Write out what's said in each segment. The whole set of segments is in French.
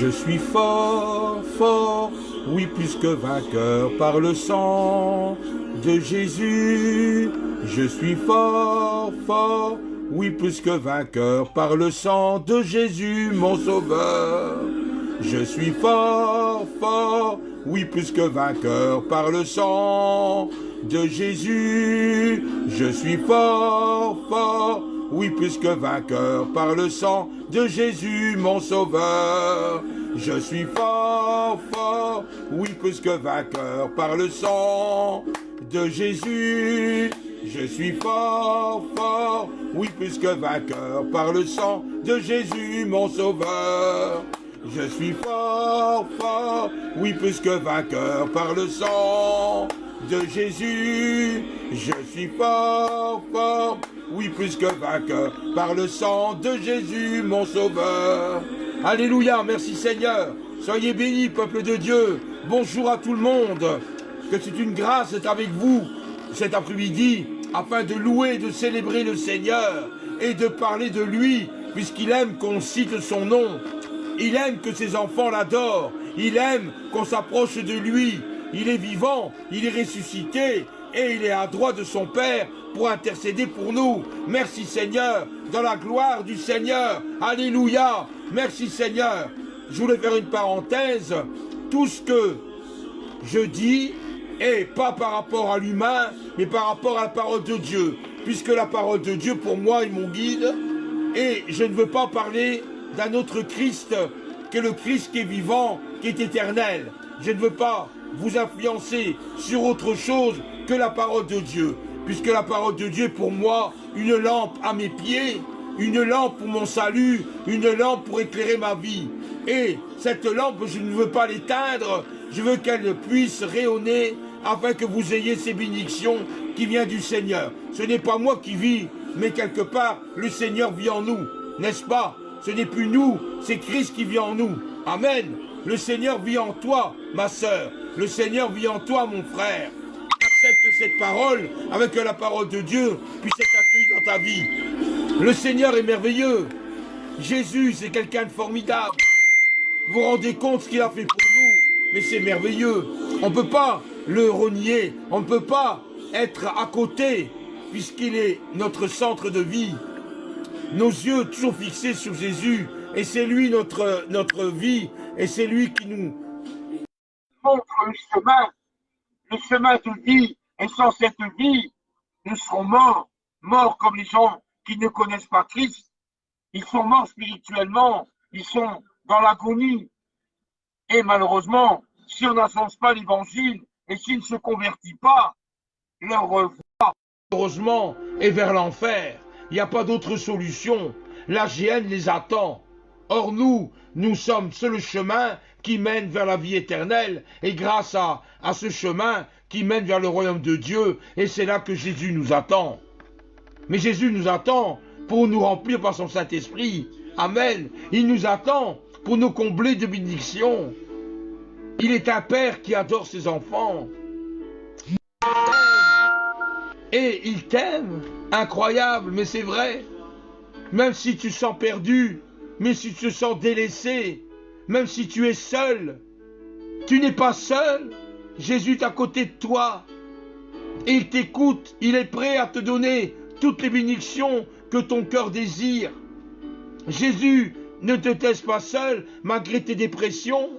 Je suis fort, fort, oui plus que vainqueur par le sang de Jésus. Je suis fort, fort, oui plus que vainqueur par le sang de Jésus mon sauveur. Je suis fort, fort, oui plus que vainqueur par le sang de Jésus. Je suis fort, fort, oui plus que vainqueur par le sang de Jésus mon sauveur. Je suis fort, fort, oui plus que vainqueur par le sang de Jésus. Je suis fort, fort, oui plus que vainqueur par le sang de Jésus mon sauveur. Je suis fort, fort, oui plus que vainqueur par le sang de Jésus. Je suis fort, fort, oui plus que vainqueur par le sang de Jésus mon sauveur. Alléluia, merci Seigneur. Soyez bénis, peuple de Dieu. Bonjour à tout le monde. Que c'est une grâce d'être avec vous cet après-midi afin de louer, de célébrer le Seigneur et de parler de lui puisqu'il aime qu'on cite son nom. Il aime que ses enfants l'adorent. Il aime qu'on s'approche de lui. Il est vivant, il est ressuscité et il est à droite de son Père pour intercéder pour nous. Merci Seigneur, dans la gloire du Seigneur. Alléluia. Merci Seigneur. Je voulais faire une parenthèse. Tout ce que je dis est pas par rapport à l'humain, mais par rapport à la parole de Dieu. Puisque la parole de Dieu, pour moi, est mon guide. Et je ne veux pas parler d'un autre Christ que le Christ qui est vivant, qui est éternel. Je ne veux pas vous influencer sur autre chose que la parole de Dieu. Puisque la parole de Dieu est pour moi une lampe à mes pieds, une lampe pour mon salut, une lampe pour éclairer ma vie. Et cette lampe, je ne veux pas l'éteindre, je veux qu'elle puisse rayonner afin que vous ayez ces bénédictions qui viennent du Seigneur. Ce n'est pas moi qui vis, mais quelque part, le Seigneur vit en nous, n'est-ce pas? Ce n'est plus nous, c'est Christ qui vit en nous. Amen. Le Seigneur vit en toi, ma sœur. Le Seigneur vit en toi, mon frère. Accepte cette parole avec que la parole de Dieu puisse être accueillie dans ta vie. Le Seigneur est merveilleux. Jésus, c'est quelqu'un de formidable. Vous vous rendez compte ce qu'il a fait pour nous? Mais c'est merveilleux. On ne peut pas le renier. On ne peut pas être à côté puisqu'il est notre centre de vie. Nos yeux toujours fixés sur Jésus. Et c'est lui notre vie. Et c'est lui qui nous montre le chemin de vie. Et sans cette vie, nous serons morts. Morts comme les gens qui ne connaissent pas Christ. Ils sont morts spirituellement. Ils sont dans l'agonie. Et malheureusement, si on n'annonce pas l'évangile et s'ils ne se convertissent pas, leur voie, malheureusement, est vers l'enfer. Il n'y a pas d'autre solution. La géhenne les attend. Or nous sommes sur le chemin qui mène vers la vie éternelle et grâce à ce chemin qui mène vers le royaume de Dieu. Et c'est là que Jésus nous attend. Mais Jésus nous attend pour nous remplir par son Saint-Esprit. Amen. Il nous attend pour nous combler de bénédictions. Il est un père qui adore ses enfants. Et il t'aime. Incroyable, mais c'est vrai. Même si tu te sens perdu, même si tu te sens délaissé, même si tu es seul, tu n'es pas seul. Jésus est à côté de toi. Et il t'écoute. Il est prêt à te donner toutes les bénédictions que ton cœur désire. Jésus ne te laisse pas seul malgré tes dépressions,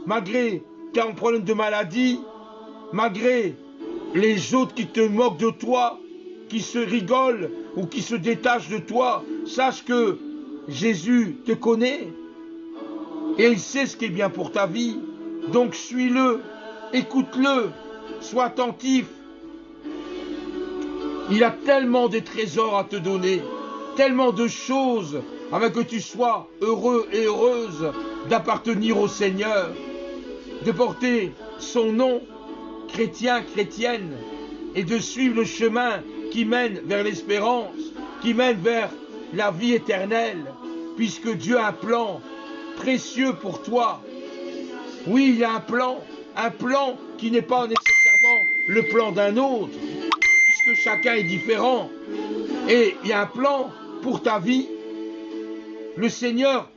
malgré tes problèmes de maladie, malgré les autres qui te moquent de toi, qui se rigolent ou qui se détachent de toi. Sache que Jésus te connaît et il sait ce qui est bien pour ta vie. Donc suis-le, écoute-le, sois attentif. Il a tellement de trésors à te donner, tellement de choses afin que tu sois heureux et heureuse d'appartenir au Seigneur, de porter son nom, chrétien, chrétienne, et de suivre le chemin qui mène vers l'espérance, qui mène vers la vie éternelle, puisque Dieu a un plan précieux pour toi. Oui, il y a un plan qui n'est pas nécessairement le plan d'un autre, puisque chacun est différent. Et il y a un plan pour ta vie. Le Seigneur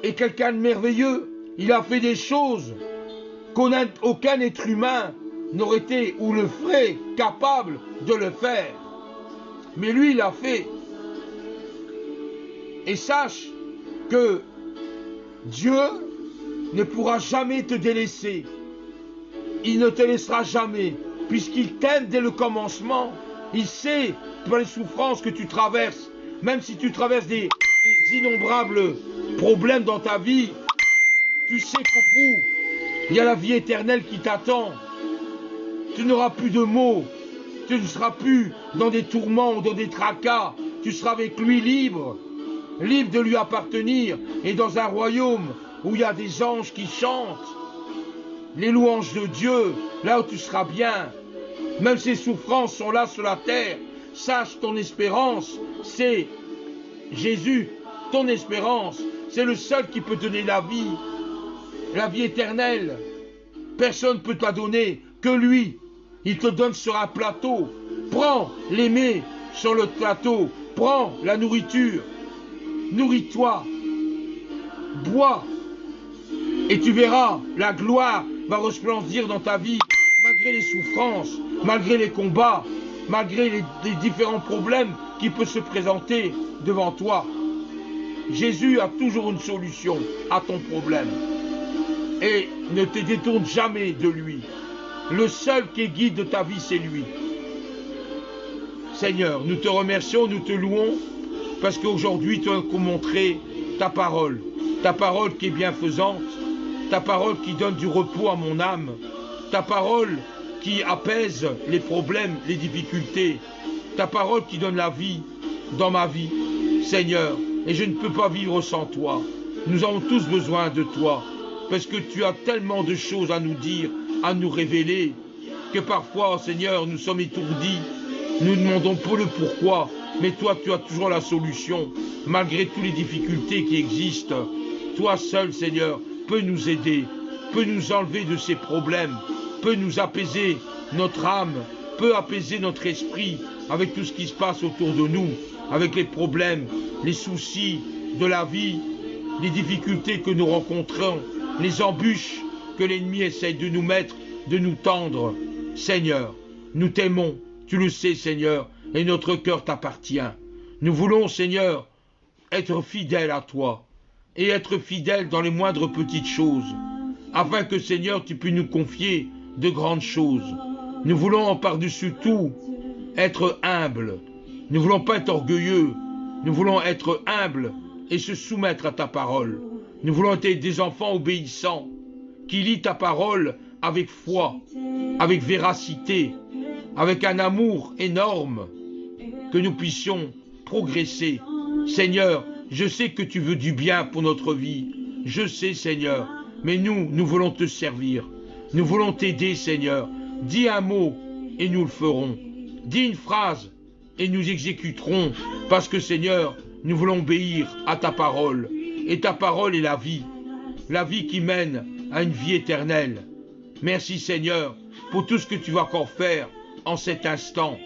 est quelqu'un de merveilleux. Il a fait des choses qu'aucun être humain n'aurait été ou le ferait capable de le faire. Mais lui, il l'a fait. Et sache que Dieu ne pourra jamais te délaisser. Il ne te laissera jamais, puisqu'il t'aime dès le commencement. Il sait par les souffrances que tu traverses, même si tu traverses des innombrables problèmes dans ta vie, tu sais qu'au bout, il y a la vie éternelle qui t'attend. Tu n'auras plus de maux, tu ne seras plus dans des tourments ou dans des tracas, tu seras avec lui libre, libre de lui appartenir, et dans un royaume où il y a des anges qui chantent les louanges de Dieu, là où tu seras bien. Même ces souffrances sont là sur la terre. Sache, ton espérance, c'est Jésus. Ton espérance, c'est le seul qui peut donner la vie éternelle. Personne ne peut te la donner que lui. Il te donne sur un plateau. Prends les mets sur le plateau. Prends la nourriture. Nourris-toi. Bois. Et tu verras, la gloire va resplendir dans ta vie. Malgré les souffrances, malgré les combats, malgré les différents problèmes qui peuvent se présenter devant toi. Jésus a toujours une solution à ton problème. Et ne te détourne jamais de lui. Le seul qui est guide de ta vie, c'est lui. Seigneur, nous te remercions, nous te louons, parce qu'aujourd'hui, tu as montré ta parole qui est bienfaisante, ta parole qui donne du repos à mon âme, ta parole qui apaise les problèmes, les difficultés, ta parole qui donne la vie dans ma vie, Seigneur. Et je ne peux pas vivre sans toi. Nous avons tous besoin de toi, parce que tu as tellement de choses à nous dire, à nous révéler, que parfois, Seigneur, nous sommes étourdis. Nous demandons pour le pourquoi, mais toi, tu as toujours la solution, malgré toutes les difficultés qui existent. Toi seul, Seigneur, peux nous aider, peut nous enlever de ces problèmes, peut nous apaiser notre âme, peut apaiser notre esprit avec tout ce qui se passe autour de nous, avec les problèmes, les soucis de la vie, les difficultés que nous rencontrons, les embûches que l'ennemi essaye de nous mettre, de nous tendre. Seigneur, nous t'aimons, tu le sais, Seigneur, et notre cœur t'appartient. Nous voulons, Seigneur, être fidèles à toi, et être fidèles dans les moindres petites choses, afin que, Seigneur, tu puisses nous confier de grandes choses. Nous voulons, par-dessus tout, être humbles. Nous ne voulons pas être orgueilleux. Nous voulons être humbles et se soumettre à ta parole. Nous voulons être des enfants obéissants, qui lisent ta parole avec foi, avec véracité, avec un amour énorme, que nous puissions progresser. Seigneur, je sais que tu veux du bien pour notre vie. Je sais, Seigneur, mais nous voulons te servir. Nous voulons t'aider, Seigneur. Dis un mot et nous le ferons. Dis une phrase et nous exécuterons. Parce que, Seigneur, nous voulons obéir à ta parole. Et ta parole est la vie. La vie qui mène à une vie éternelle. Merci, Seigneur, pour tout ce que tu vas encore faire en cet instant.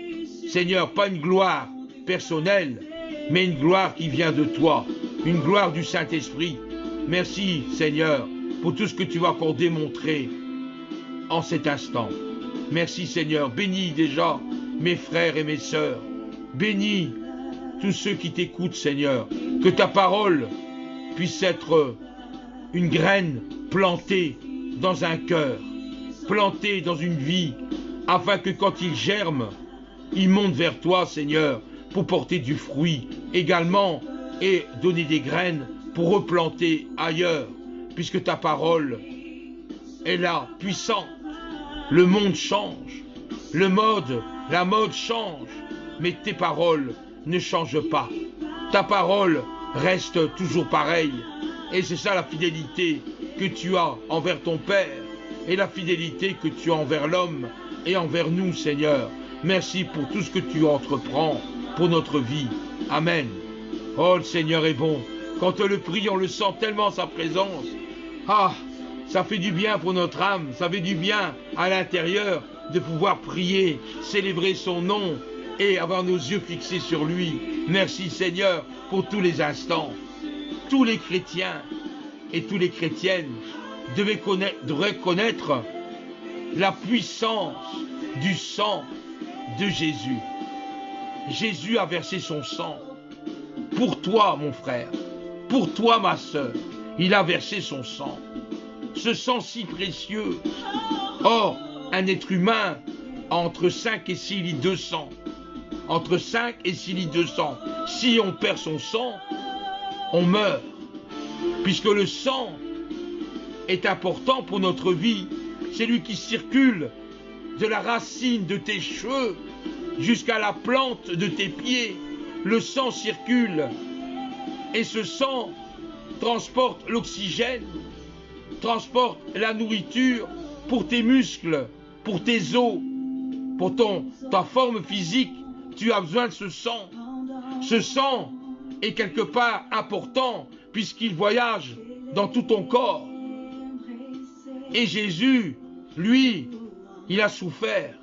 Seigneur, pas une gloire personnelle, mais une gloire qui vient de toi. Une gloire du Saint-Esprit. Merci, Seigneur, pour tout ce que tu vas encore démontrer en cet instant. Merci, Seigneur. Bénis déjà mes frères et mes sœurs. Bénis tous ceux qui t'écoutent, Seigneur. Que ta parole puisse être une graine plantée dans un cœur, plantée dans une vie, afin que quand il germe, il monte vers toi, Seigneur, pour porter du fruit également et donner des graines pour replanter ailleurs, puisque ta parole est là, puissante. Le monde change, la mode change, mais tes paroles ne changent pas. Ta parole reste toujours pareille. Et c'est ça la fidélité que tu as envers ton Père et la fidélité que tu as envers l'homme et envers nous, Seigneur. Merci pour tout ce que tu entreprends pour notre vie. Amen. Oh, le Seigneur est bon. Quand on le prie, on le sent tellement sa présence. Ah, ça fait du bien pour notre âme, ça fait du bien à l'intérieur de pouvoir prier, célébrer son nom et avoir nos yeux fixés sur lui. Merci, Seigneur, pour tous les instants. Tous les chrétiens et toutes les chrétiennes devrait connaître la puissance du sang de Jésus. Jésus a versé son sang pour toi, mon frère, pour toi, ma sœur. Il a versé son sang. Ce sang si précieux. Or, un être humain a entre 5 et 6 litres de sang. Entre 5 et 6 litres de sang. Si on perd son sang, on meurt. Puisque le sang est important pour notre vie. C'est lui qui circule de la racine de tes cheveux jusqu'à la plante de tes pieds. Le sang circule. Et ce sang transporte l'oxygène, transporte la nourriture pour tes muscles, pour tes os, pour ta forme physique. Tu as besoin de ce sang. Ce sang est quelque part important puisqu'il voyage dans tout ton corps. Et Jésus, lui, il a souffert.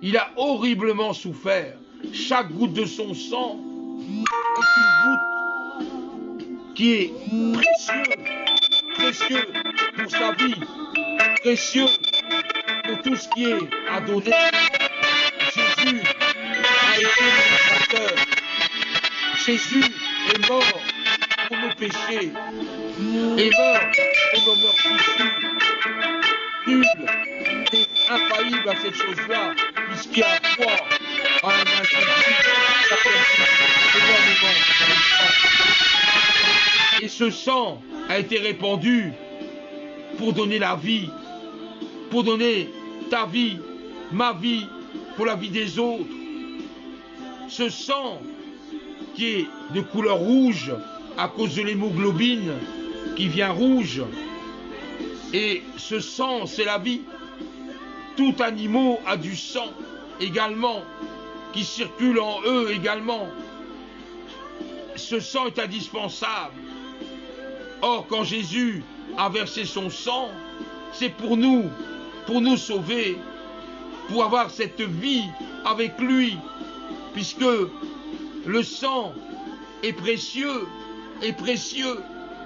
Il a horriblement souffert. Chaque goutte de son sang est une goutte qui est précieux pour sa vie, précieux pour tout ce qui est à donner. Jésus a été le libérateur. Jésus est mort pour nos péchés, est mort pour nos meurtrissures. Nul n'est infaillible à cette chose-là, puisqu'il a foi à un individu qui a énormément de sang. Et ce sang a été répandu pour donner la vie, pour donner ta vie, ma vie, pour la vie des autres. Ce sang qui est de couleur rouge à cause de l'hémoglobine qui vient rouge. Et ce sang, c'est la vie. Tout animal a du sang également, qui circule en eux également. Ce sang est indispensable. Or, quand Jésus a versé son sang, c'est pour nous sauver, pour avoir cette vie avec lui, puisque le sang est précieux,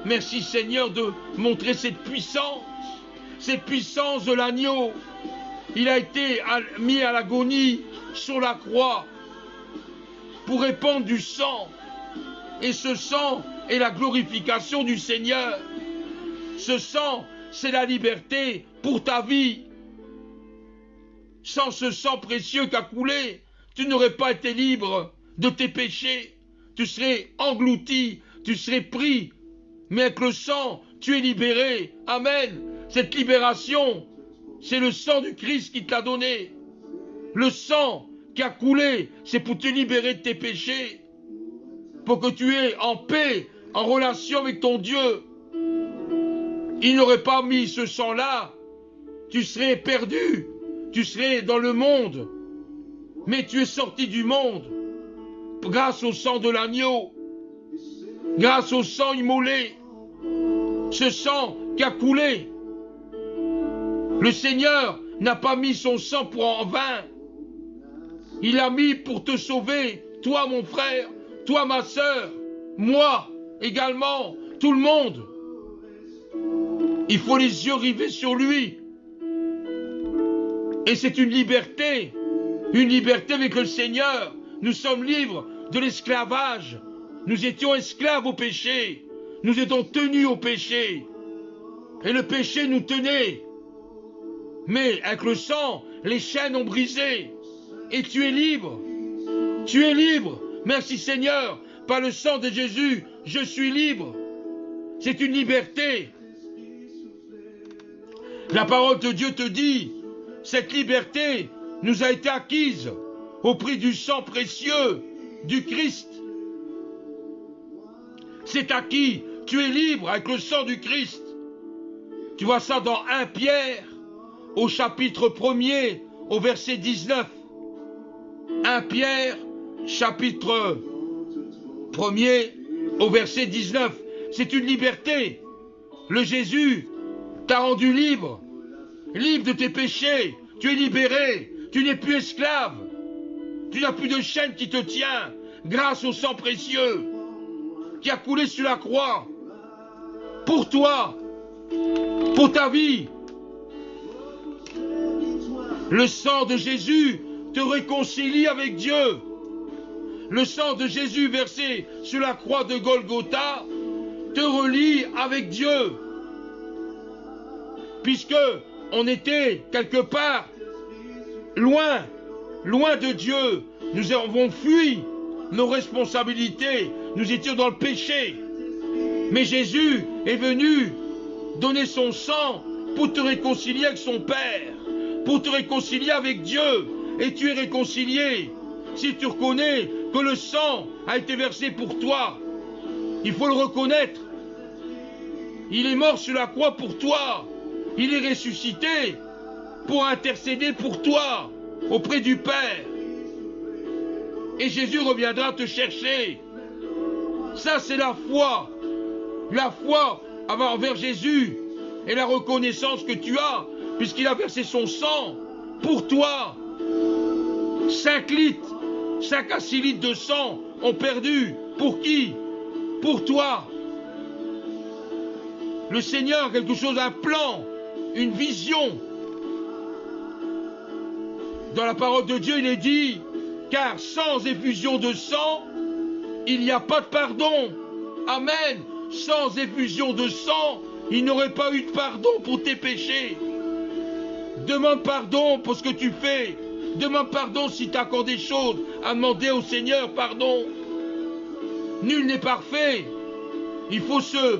Merci Seigneur de montrer cette puissance de l'agneau. Il a été mis à l'agonie sur la croix pour répandre du sang. Et ce sang est la glorification du Seigneur. Ce sang, c'est la liberté pour ta vie. Sans ce sang précieux qui a coulé, tu n'aurais pas été libre de tes péchés. Tu serais englouti, tu serais pris. Mais avec le sang, tu es libéré. Amen. Cette libération, c'est le sang du Christ qui te l'a donné. Le sang qui a coulé, c'est pour te libérer de tes péchés. Pour que tu aies en paix, en relation avec ton Dieu. Il n'aurait pas mis ce sang-là. Tu serais perdu. Tu serais dans le monde. Mais tu es sorti du monde. Grâce au sang de l'agneau. Grâce au sang immolé. Ce sang qui a coulé. Le Seigneur n'a pas mis son sang pour en vain. Il l'a mis pour te sauver. Toi mon frère, toi ma sœur, moi également, tout le monde. Il faut les yeux rivés sur lui. Et c'est une liberté avec le Seigneur. Nous sommes libres de l'esclavage. Nous étions esclaves au péché. Nous étions tenus au péché. Et le péché nous tenait. Mais avec le sang, les chaînes ont brisé. Et tu es libre. Tu es libre. Merci Seigneur. Par le sang de Jésus, je suis libre. C'est une liberté. La parole de Dieu te dit, cette liberté nous a été acquise au prix du sang précieux du Christ. C'est acquis. Tu es libre avec le sang du Christ. Tu vois ça dans 1 Pierre, au chapitre 1er, au verset 19. 1 Pierre, chapitre 1er, au verset 19. C'est une liberté. Le Jésus t'a rendu libre. Libre de tes péchés. Tu es libéré. Tu n'es plus esclave. Tu n'as plus de chaîne qui te tient. Grâce au sang précieux qui a coulé sur la croix. Pour toi. pour ta vie. Le sang de Jésus te réconcilie avec Dieu. Le sang de Jésus versé sur la croix de Golgotha te relie avec Dieu. Puisque on était quelque part loin de Dieu. Nous avons fui nos responsabilités. Nous étions dans le péché. Mais Jésus est venu donner son sang pour te réconcilier avec son Père, pour te réconcilier avec Dieu. Et tu es réconcilié si tu reconnais que le sang a été versé pour toi. Il faut le reconnaître. Il est mort sur la croix pour toi. Il est ressuscité pour intercéder pour toi auprès du Père. Et Jésus reviendra te chercher. Ça, c'est la foi. La foi envers Jésus et la reconnaissance que tu as, puisqu'il a versé son sang pour toi. 5 litres, 5 à 6 litres de sang ont perdu. Pour qui? Pour toi. Le Seigneur a quelque chose, un plan, une vision. Dans la parole de Dieu, il est dit, car sans effusion de sang, il n'y a pas de pardon. Amen. Sans effusion de sang, il n'aurait pas eu de pardon pour tes péchés. Demande pardon pour ce que tu fais. Demande pardon si tu as encore des choses à demander au Seigneur pardon. Nul n'est parfait. Il faut se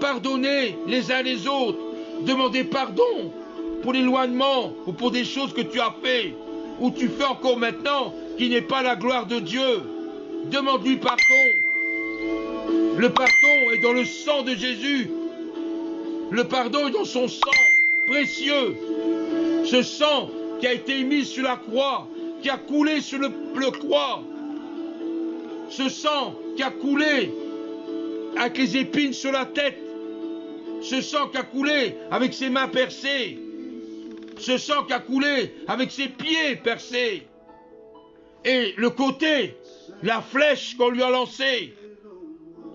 pardonner les uns les autres. Demander pardon pour l'éloignement ou pour des choses que tu as fait ou tu fais encore maintenant qui n'est pas la gloire de Dieu. Demande-lui pardon. Le pardon est dans le sang de Jésus. Le pardon est dans son sang précieux. Ce sang qui a été mis sur la croix, qui a coulé sur le croix. Ce sang qui a coulé avec les épines sur la tête. Ce sang qui a coulé avec ses mains percées. Ce sang qui a coulé avec ses pieds percés. Et le côté, la flèche qu'on lui a lancée,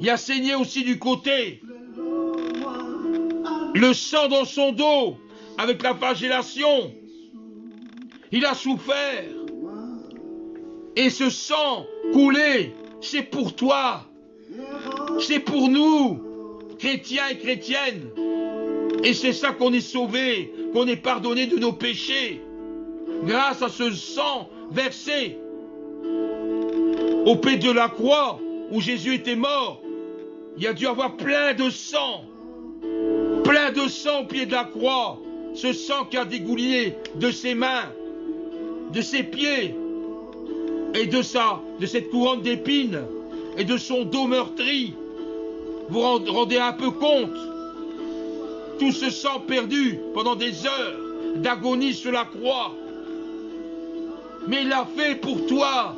il a saigné aussi du côté. Le sang dans son dos, avec la flagellation, il a souffert. Et ce sang coulé, c'est pour toi. C'est pour nous, chrétiens et chrétiennes. Et c'est ça qu'on est sauvés, qu'on est pardonné de nos péchés. Grâce à ce sang versé au pied de la croix où Jésus était mort. Il a dû avoir plein de sang au pied de la croix. Ce sang qui a dégouliné de ses mains, de ses pieds, et de cette couronne d'épines, et de son dos meurtri. Vous rendez un peu compte. Tout ce sang perdu pendant des heures d'agonie sur la croix. Mais il l'a fait pour toi,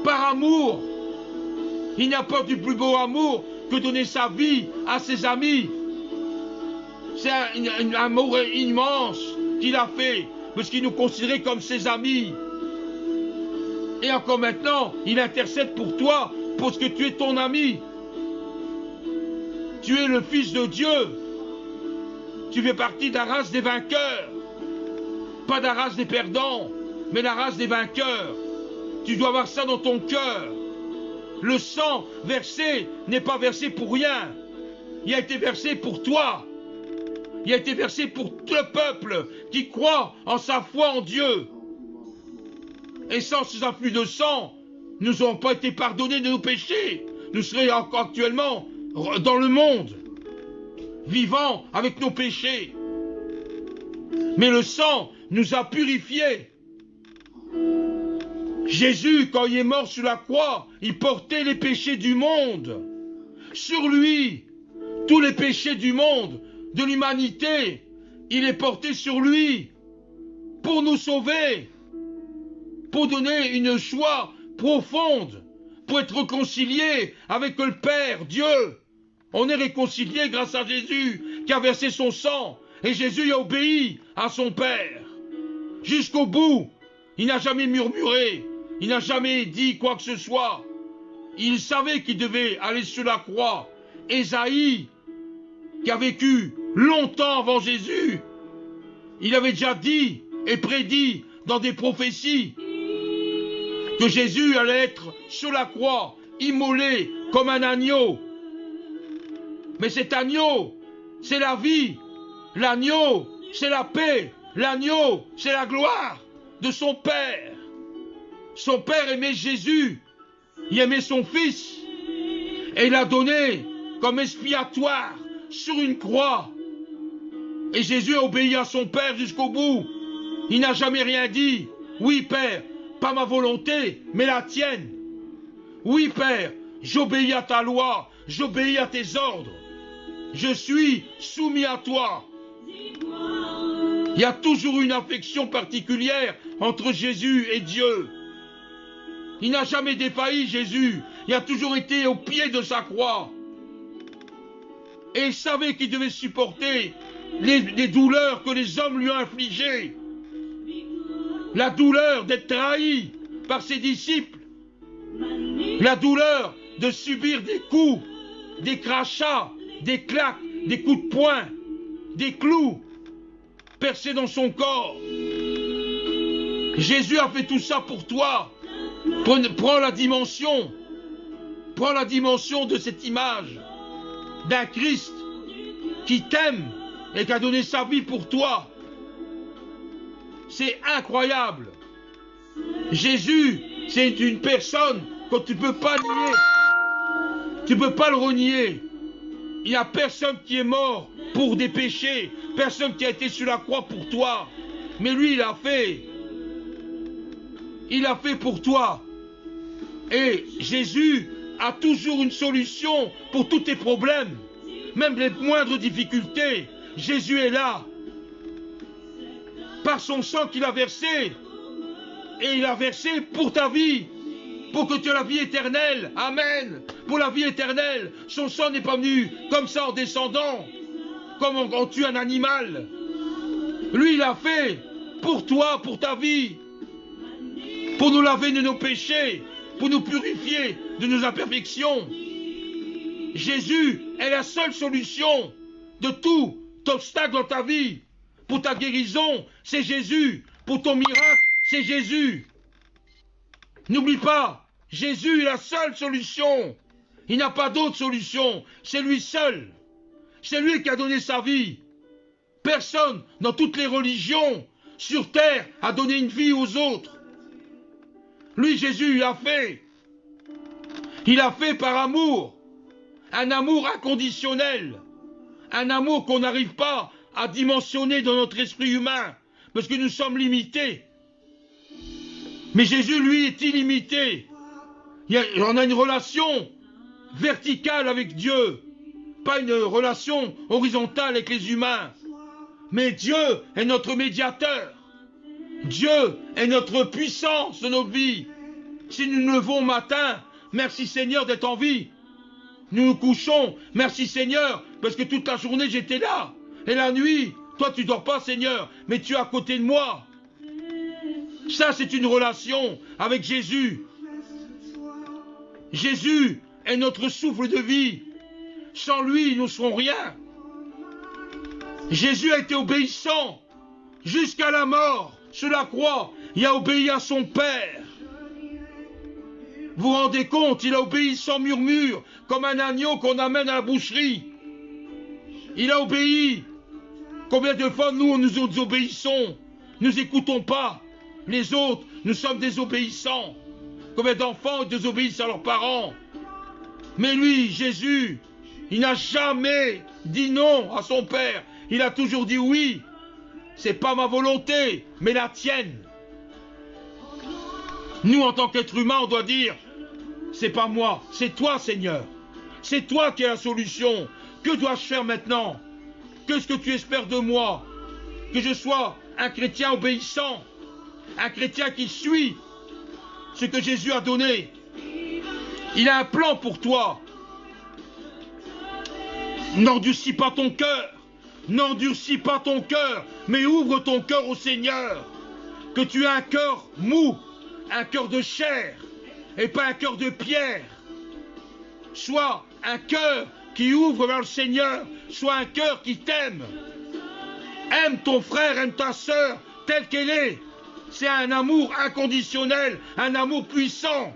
par amour. Il n'y a pas du plus beau amour que donner sa vie à ses amis. C'est un amour immense qu'il a fait, parce qu'il nous considérait comme ses amis. Et encore maintenant, il intercède pour toi, parce que tu es ton ami. Tu es le Fils de Dieu. Tu fais partie de la race des vainqueurs. Pas de la race des perdants, mais la race des vainqueurs. Tu dois avoir ça dans ton cœur. Le sang versé n'est pas versé pour rien. Il a été versé pour toi. Il a été versé pour tout le peuple qui croit en sa foi en Dieu. Et sans ces afflux de sang, nous n'aurions pas été pardonnés de nos péchés. Nous serions encore actuellement dans le monde, vivant avec nos péchés. Mais le sang nous a purifiés. Jésus, quand il est mort sur la croix, il portait les péchés du monde. Sur lui, tous les péchés du monde, de l'humanité, il est porté sur lui pour nous sauver, pour donner une joie profonde, pour être réconcilié avec le Père, Dieu. On est réconcilié grâce à Jésus qui a versé son sang. Et Jésus a obéi à son Père. Jusqu'au bout, il n'a jamais murmuré. Il n'a jamais dit quoi que ce soit. Il savait qu'il devait aller sur la croix. Ésaïe, qui a vécu longtemps avant Jésus. Il avait déjà dit et prédit dans des prophéties que Jésus allait être sur la croix, immolé comme un agneau. Mais cet agneau, c'est la vie. L'agneau, c'est la paix. L'agneau, c'est la gloire de son Père. Son Père aimait Jésus. Il aimait son Fils. Et il l'a donné comme expiatoire sur une croix. Et Jésus a obéi à son Père jusqu'au bout. Il n'a jamais rien dit. Oui, Père, pas ma volonté, mais la tienne. Oui, Père, j'obéis à ta loi, j'obéis à tes ordres. Je suis soumis à toi. Il y a toujours une affection particulière entre Jésus et Dieu. Il n'a jamais défailli, Jésus. Il a toujours été au pied de sa croix. Et il savait qu'il devait supporter les douleurs que les hommes lui ont infligées. La douleur d'être trahi par ses disciples. La douleur de subir des coups, des crachats, des claques, des coups de poing, des clous percés dans son corps. Jésus a fait tout ça pour toi. Prends la dimension. Prends la dimension de cette image d'un Christ qui t'aime et qui a donné sa vie pour toi. C'est incroyable. Jésus, c'est une personne que tu ne peux pas nier. Tu ne peux pas le renier. Il n'y a personne qui est mort pour des péchés. Personne qui a été sur la croix pour toi. Mais lui, il a fait. Il a fait pour toi. Et Jésus a toujours une solution pour tous tes problèmes. Même les moindres difficultés. Jésus est là. Par son sang qu'il a versé. Et il a versé pour ta vie. Pour que tu aies la vie éternelle. Amen. Pour la vie éternelle. Son sang n'est pas venu comme ça en descendant. Comme on tue un animal. Lui, il a fait pour toi, pour ta vie. Pour nous laver de nos péchés. Pour nous purifier de nos imperfections. Jésus est la seule solution de tout obstacle dans ta vie. Pour ta guérison, c'est Jésus. Pour ton miracle, c'est Jésus. N'oublie pas, Jésus est la seule solution. Il n'a pas d'autre solution. C'est lui seul. C'est lui qui a donné sa vie. Personne dans toutes les religions sur terre a donné une vie aux autres. Lui, Jésus, il a fait. Il a fait par amour. Un amour inconditionnel. Un amour qu'on n'arrive pas à dimensionner dans notre esprit humain. Parce que nous sommes limités. Mais Jésus, lui, est illimité. On a une relation verticale avec Dieu. Pas une relation horizontale avec les humains. Mais Dieu est notre médiateur. Dieu est notre puissance de nos vies. Si nous nous levons au matin, merci Seigneur d'être en vie. Nous nous couchons, merci Seigneur, parce que toute la journée j'étais là. Et la nuit, toi tu dors pas Seigneur, mais tu es à côté de moi. Ça c'est une relation avec Jésus. Jésus est notre souffle de vie. Sans lui, nous ne serons rien. Jésus a été obéissant jusqu'à la mort sur la croix. Il a obéi à son Père. Vous vous rendez compte, il a obéi sans murmure, comme un agneau qu'on amène à la boucherie. Il a obéi. Combien de fois nous obéissons? Nous n'écoutons pas les autres, nous sommes désobéissants. Combien d'enfants désobéissent à leurs parents? Mais lui, Jésus, il n'a jamais dit non à son Père. Il a toujours dit oui. C'est pas ma volonté, mais la tienne. Nous, en tant qu'être humain, on doit dire, c'est pas moi, c'est toi, Seigneur. C'est toi qui es la solution. Que dois-je faire maintenant? Qu'est-ce que tu espères de moi? Que je sois un chrétien obéissant, un chrétien qui suit ce que Jésus a donné. Il a un plan pour toi. N'endurcis pas ton cœur. N'endurcis pas ton cœur, mais ouvre ton cœur au Seigneur. Que tu aies un cœur mou, un cœur de chair, et pas un cœur de pierre. Sois un cœur qui ouvre vers le Seigneur soit un cœur qui t'aime. Aime ton frère, aime ta sœur, telle qu'elle est. C'est un amour inconditionnel, un amour puissant.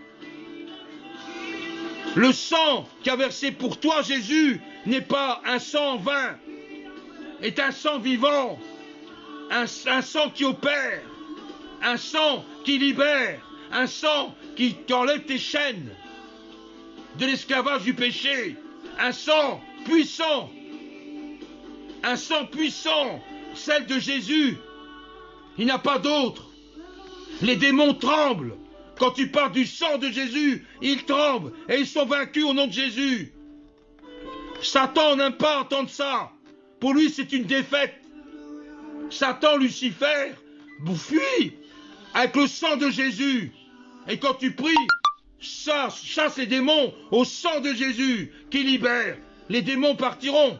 Le sang qui a versé pour toi, Jésus, n'est pas un sang vain, est un sang vivant, un sang qui opère, un sang qui libère, un sang qui enlève tes chaînes de l'esclavage du péché, un sang puissant, celle de Jésus. Il n'y a pas d'autre. Les démons tremblent. Quand tu parles du sang de Jésus, ils tremblent et ils sont vaincus au nom de Jésus. Satan n'aime pas entendre ça. Pour lui, c'est une défaite. Satan, Lucifer, fuit avec le sang de Jésus. Et quand tu pries, chasse les démons au sang de Jésus qui libère. Les démons partiront.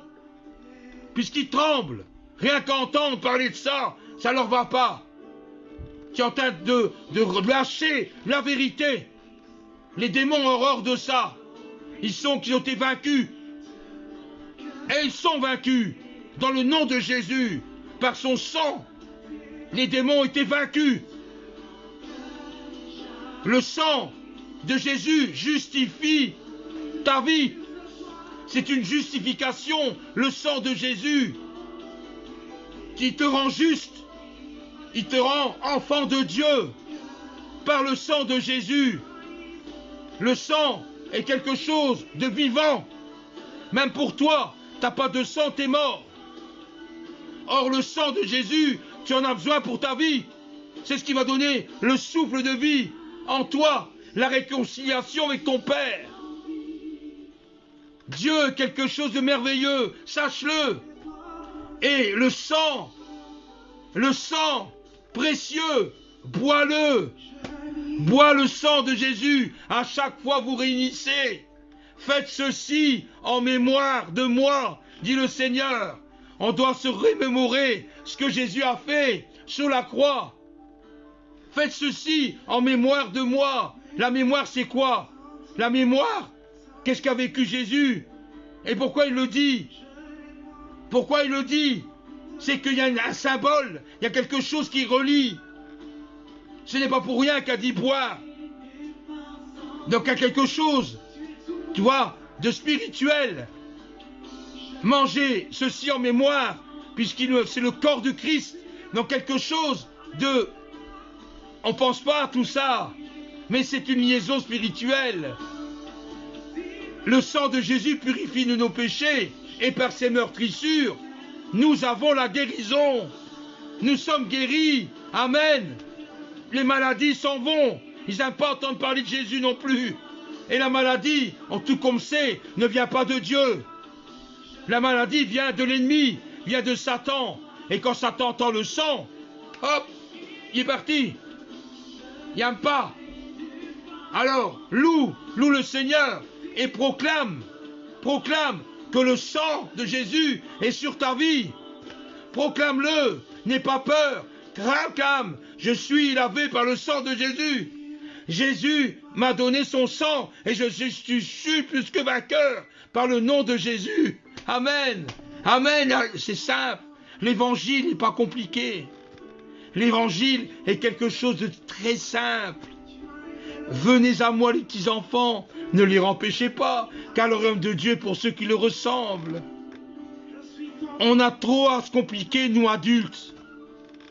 Puisqu'ils tremblent. Rien qu'à entendre parler de ça, ça leur va pas. Tu es en train de lâcher la vérité. Les démons ont horreur de ça. Ils ont été vaincus. Et ils sont vaincus. Dans le nom de Jésus. Par son sang. Les démons ont été vaincus. Le sang de Jésus justifie ta vie. C'est une justification. Le sang de Jésus. Qui te rend juste. Il te rend enfant de Dieu par le sang de Jésus. Le sang est quelque chose de vivant. Même pour toi, tu n'as pas de sang, tu es mort. Or, le sang de Jésus, tu en as besoin pour ta vie. C'est ce qui va donner le souffle de vie en toi, la réconciliation avec ton Père. Dieu est quelque chose de merveilleux, sache-le. Et le sang précieux, bois-le. Bois le sang de Jésus à chaque fois vous réunissez. Faites ceci en mémoire de moi, dit le Seigneur. On doit se remémorer ce que Jésus a fait sur la croix. Faites ceci en mémoire de moi. La mémoire, c'est quoi? La mémoire, qu'est-ce qu'a vécu Jésus? Et pourquoi il le dit? Pourquoi il le dit? C'est qu'il y a un symbole, il y a quelque chose qui relie. Ce n'est pas pour rien qu'a dit boire. Donc il y a quelque chose, tu vois, de spirituel. Mangez ceci en mémoire, puisqu'il c'est le corps de Christ. Donc quelque chose de... On ne pense pas à tout ça, mais c'est une liaison spirituelle. Le sang de Jésus purifie de nos péchés, et par ses meurtrissures, nous avons la guérison. Nous sommes guéris. Amen. Les maladies s'en vont. Ils n'aiment pas entendre parler de Jésus non plus. Et la maladie, en tout comme c'est, ne vient pas de Dieu. La maladie vient de l'ennemi, vient de Satan. Et quand Satan entend le sang, hop, il est parti. Il n'aime pas. Alors, loue le Seigneur et proclame que le sang de Jésus est sur ta vie. Proclame-le, n'aie pas peur, proclame, je suis lavé par le sang de Jésus. Jésus m'a donné son sang et je suis plus que vainqueur par le nom de Jésus. Amen. Amen, c'est simple. L'évangile n'est pas compliqué. L'évangile est quelque chose de très simple. Venez à moi les petits enfants, ne les empêchez pas, car le royaume de Dieu est pour ceux qui le ressemblent. On a trop à se compliquer, nous adultes.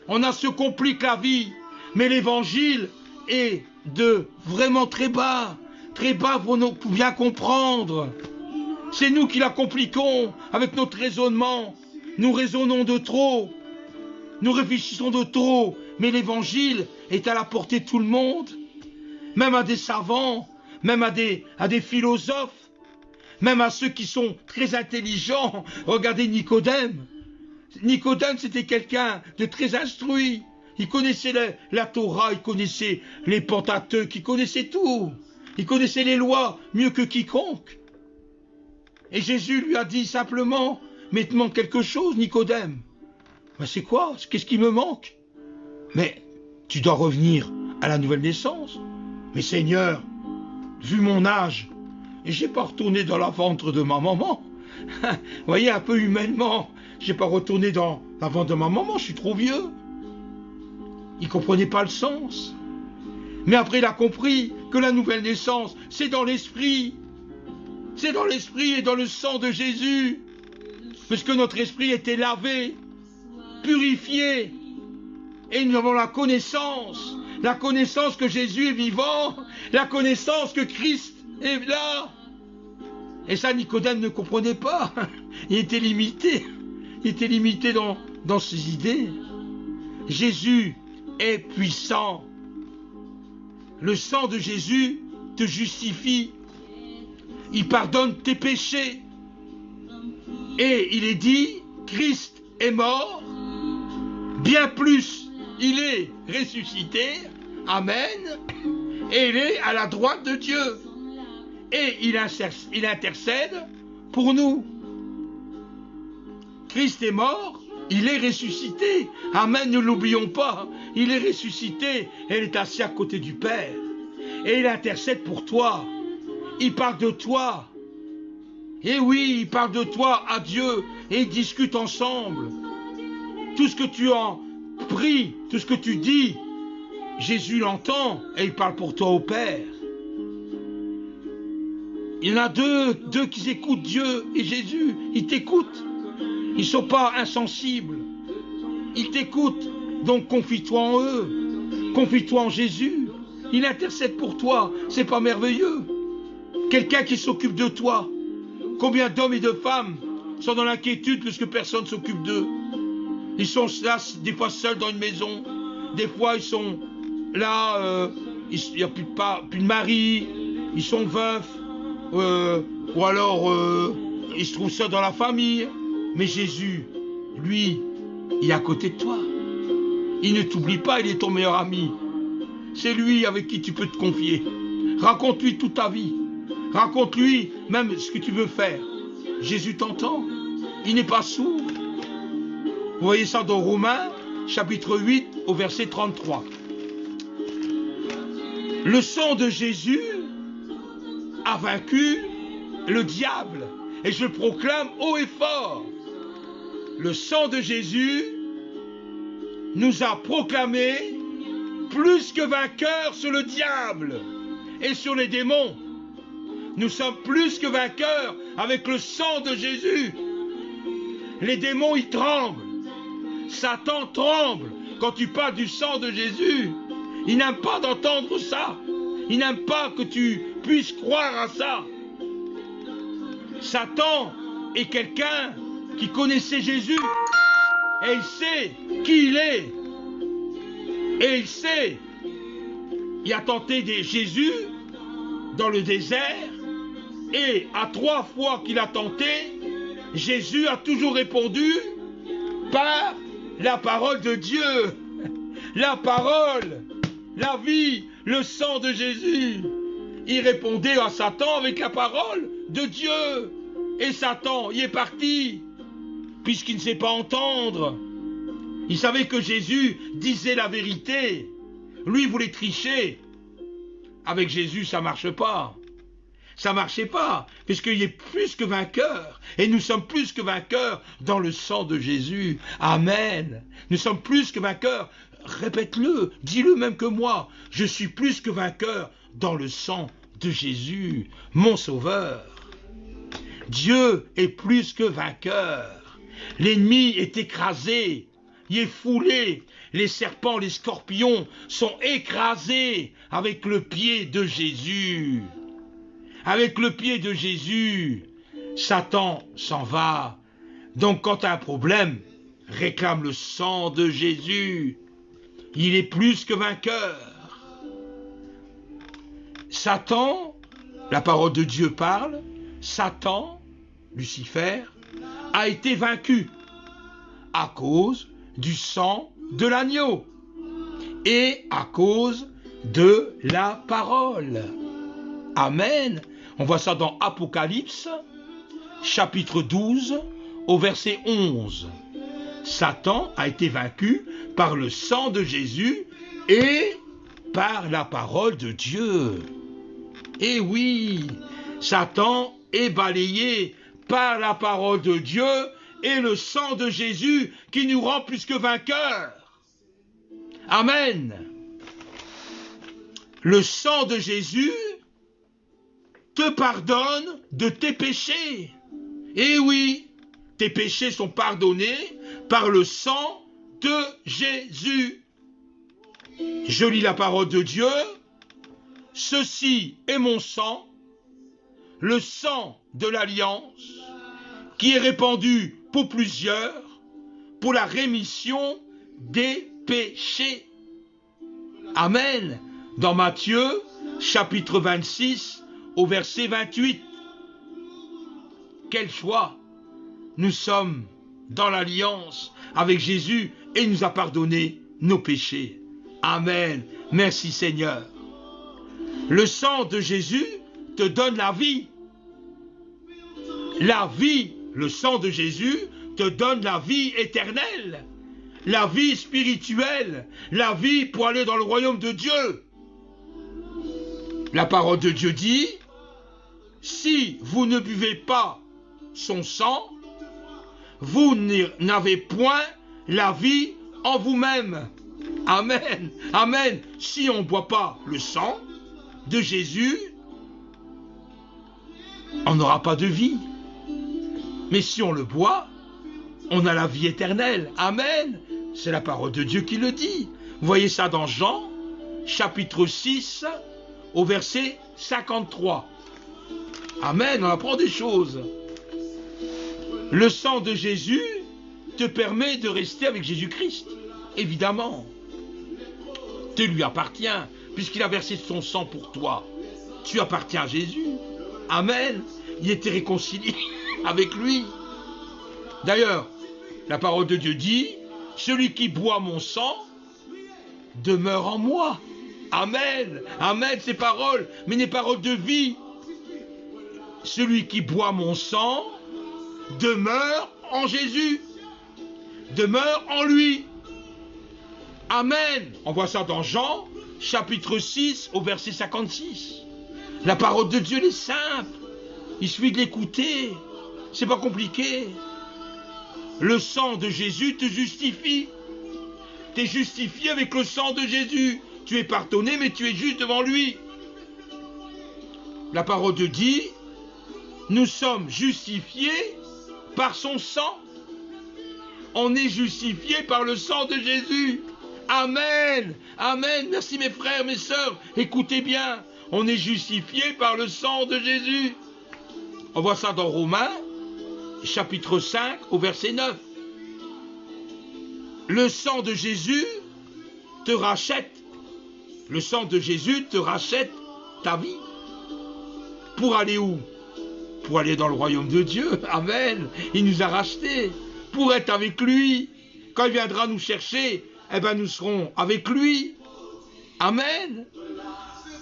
On a se complique la vie, mais l'évangile est de vraiment très bas pour bien comprendre. C'est nous qui la compliquons avec notre raisonnement. Nous raisonnons de trop, nous réfléchissons de trop, mais l'évangile est à la portée de tout le monde. Même à des savants, même à des philosophes, même à ceux qui sont très intelligents. Regardez Nicodème. Nicodème, c'était quelqu'un de très instruit. Il connaissait la Torah, il connaissait les Pentateuques, il connaissait tout. Il connaissait les lois mieux que quiconque. Et Jésus lui a dit simplement, mais il te manque quelque chose, Nicodème. Ben c'est quoi? Qu'est-ce qui me manque? Mais tu dois revenir à la nouvelle naissance. Mais Seigneur, vu mon âge, et j'ai pas retourné dans la ventre de ma maman, Vous voyez, un peu humainement, je n'ai pas retourné dans la ventre de ma maman, je suis trop vieux. Il ne comprenait pas le sens. Mais après, il a compris que la nouvelle naissance, c'est dans l'esprit. C'est dans l'esprit et dans le sang de Jésus. Parce que notre esprit était lavé, purifié. Et nous avons la connaissance que Jésus est vivant, la connaissance que Christ est là. Et ça, Nicodème ne comprenait pas. Il était limité. Il était limité dans ses idées. Jésus est puissant. Le sang de Jésus te justifie. Il pardonne tes péchés. Et il est dit, Christ est mort. Bien plus, il est ressuscité. Amen. Et il est à la droite de Dieu. Et il intercède pour nous. Christ est mort, il est ressuscité. Amen, ne l'oublions pas. Il est ressuscité et il est assis à côté du Père. Et il intercède pour toi. Il parle de toi. Et oui, il parle de toi à Dieu. Et ils discutent ensemble. Tout ce que tu en pries, tout ce que tu dis, Jésus l'entend et il parle pour toi au Père. Il y en a deux qui écoutent Dieu et Jésus. Ils t'écoutent. Ils ne sont pas insensibles. Ils t'écoutent. Donc confie-toi en eux. Confie-toi en Jésus. Il intercède pour toi. C'est pas merveilleux? Quelqu'un qui s'occupe de toi. Combien d'hommes et de femmes sont dans l'inquiétude parce que personne ne s'occupe d'eux? Ils sont là, des fois seuls dans une maison. Des fois, ils sont là, il n'y a plus de mari. Ils sont veufs. Ou alors il se trouve seul dans la famille. Mais Jésus, lui, il est à côté de toi. Il ne t'oublie pas, il est ton meilleur ami. C'est lui avec qui tu peux te confier. Raconte-lui toute ta vie. Raconte-lui même ce que tu veux faire. Jésus t'entend. Il n'est pas sourd. Vous voyez ça dans Romains, chapitre 8, au verset 33. Le sang de Jésus a vaincu le diable. Et je proclame haut et fort. Le sang de Jésus nous a proclamé plus que vainqueurs sur le diable et sur les démons. Nous sommes plus que vainqueurs avec le sang de Jésus. Les démons, ils tremblent. Satan tremble quand tu parles du sang de Jésus. Il n'aime pas d'entendre ça. Il n'aime pas que tu puisses croire à ça. Satan est quelqu'un qui connaissait Jésus. Et il sait qui il est. Et il sait. Il a tenté Jésus dans le désert. Et à 3 fois qu'il a tenté, Jésus a toujours répondu par la parole de Dieu. La parole, la vie, le sang de Jésus. Il répondait à Satan avec la parole de Dieu. Et Satan y est parti, puisqu'il ne sait pas entendre. Il savait que Jésus disait la vérité. Lui, il voulait tricher. Avec Jésus, ça ne marche pas. Ça ne marchait pas, puisqu'il est plus que vainqueur. Et nous sommes plus que vainqueurs dans le sang de Jésus. Amen. Nous sommes plus que vainqueurs. Répète-le, dis-le même que moi. Je suis plus que vainqueur dans le sang de Jésus, mon Sauveur. Dieu est plus que vainqueur. L'ennemi est écrasé, il est foulé. Les serpents, les scorpions sont écrasés avec le pied de Jésus. Avec le pied de Jésus, Satan s'en va. Donc quand tu as un problème, réclame le sang de Jésus. Il est plus que vainqueur. Satan, la parole de Dieu parle, Satan, Lucifer, a été vaincu à cause du sang de l'agneau et à cause de la parole. Amen. On voit ça dans Apocalypse, chapitre 12, au verset 11. Satan a été vaincu par le sang de Jésus et par la parole de Dieu. Et oui, Satan est balayé par la parole de Dieu et le sang de Jésus qui nous rend plus que vainqueurs. Amen. Le sang de Jésus te pardonne de tes péchés. Et oui, tes péchés sont pardonnés par le sang de Jésus. Je lis la parole de Dieu. Ceci est mon sang, le sang de l'alliance, qui est répandu pour plusieurs, pour la rémission des péchés. Amen. Dans Matthieu, chapitre 26, au verset 28. Quelle joie! Nous sommes dans l'alliance avec Jésus et il nous a pardonné nos péchés. Amen. Merci Seigneur. Le sang de Jésus te donne la vie. La vie, le sang de Jésus te donne la vie éternelle, la vie spirituelle, la vie pour aller dans le royaume de Dieu. La parole de Dieu dit, si vous ne buvez pas son sang, vous n'avez point la vie en vous-même. Amen. Amen. Si on ne boit pas le sang de Jésus, on n'aura pas de vie. Mais si on le boit, on a la vie éternelle. Amen. C'est la parole de Dieu qui le dit. Vous voyez ça dans Jean, chapitre 6, au verset 53. Amen, on apprend des choses. Le sang de Jésus te permet de rester avec Jésus-Christ. Évidemment. Tu lui appartiens, puisqu'il a versé son sang pour toi. Tu appartiens à Jésus. Amen. Il était réconcilié avec lui. D'ailleurs, la parole de Dieu dit, celui qui boit mon sang demeure en moi. Amen. Amen, ces paroles, mais des paroles de vie. Celui qui boit mon sang demeure en Jésus, demeure en lui. Amen. On voit ça dans Jean, chapitre 6, au verset 56. La parole de Dieu est simple. Il suffit de l'écouter. C'est pas compliqué. Le sang de Jésus te justifie. Tu es justifié avec le sang de Jésus. Tu es pardonné, mais tu es juste devant lui. La parole de Dieu dit, nous sommes justifiés par son sang. On est justifié par le sang de Jésus. Amen. Amen. Merci mes frères, mes sœurs. Écoutez bien. On est justifié par le sang de Jésus. On voit ça dans Romains, chapitre 5, au verset 9. Le sang de Jésus te rachète. Le sang de Jésus te rachète ta vie. Pour aller où? Pour aller dans le royaume de Dieu. Amen. Il nous a rachetés. Pour être avec lui. Quand il viendra nous chercher, eh ben nous serons avec lui. Amen.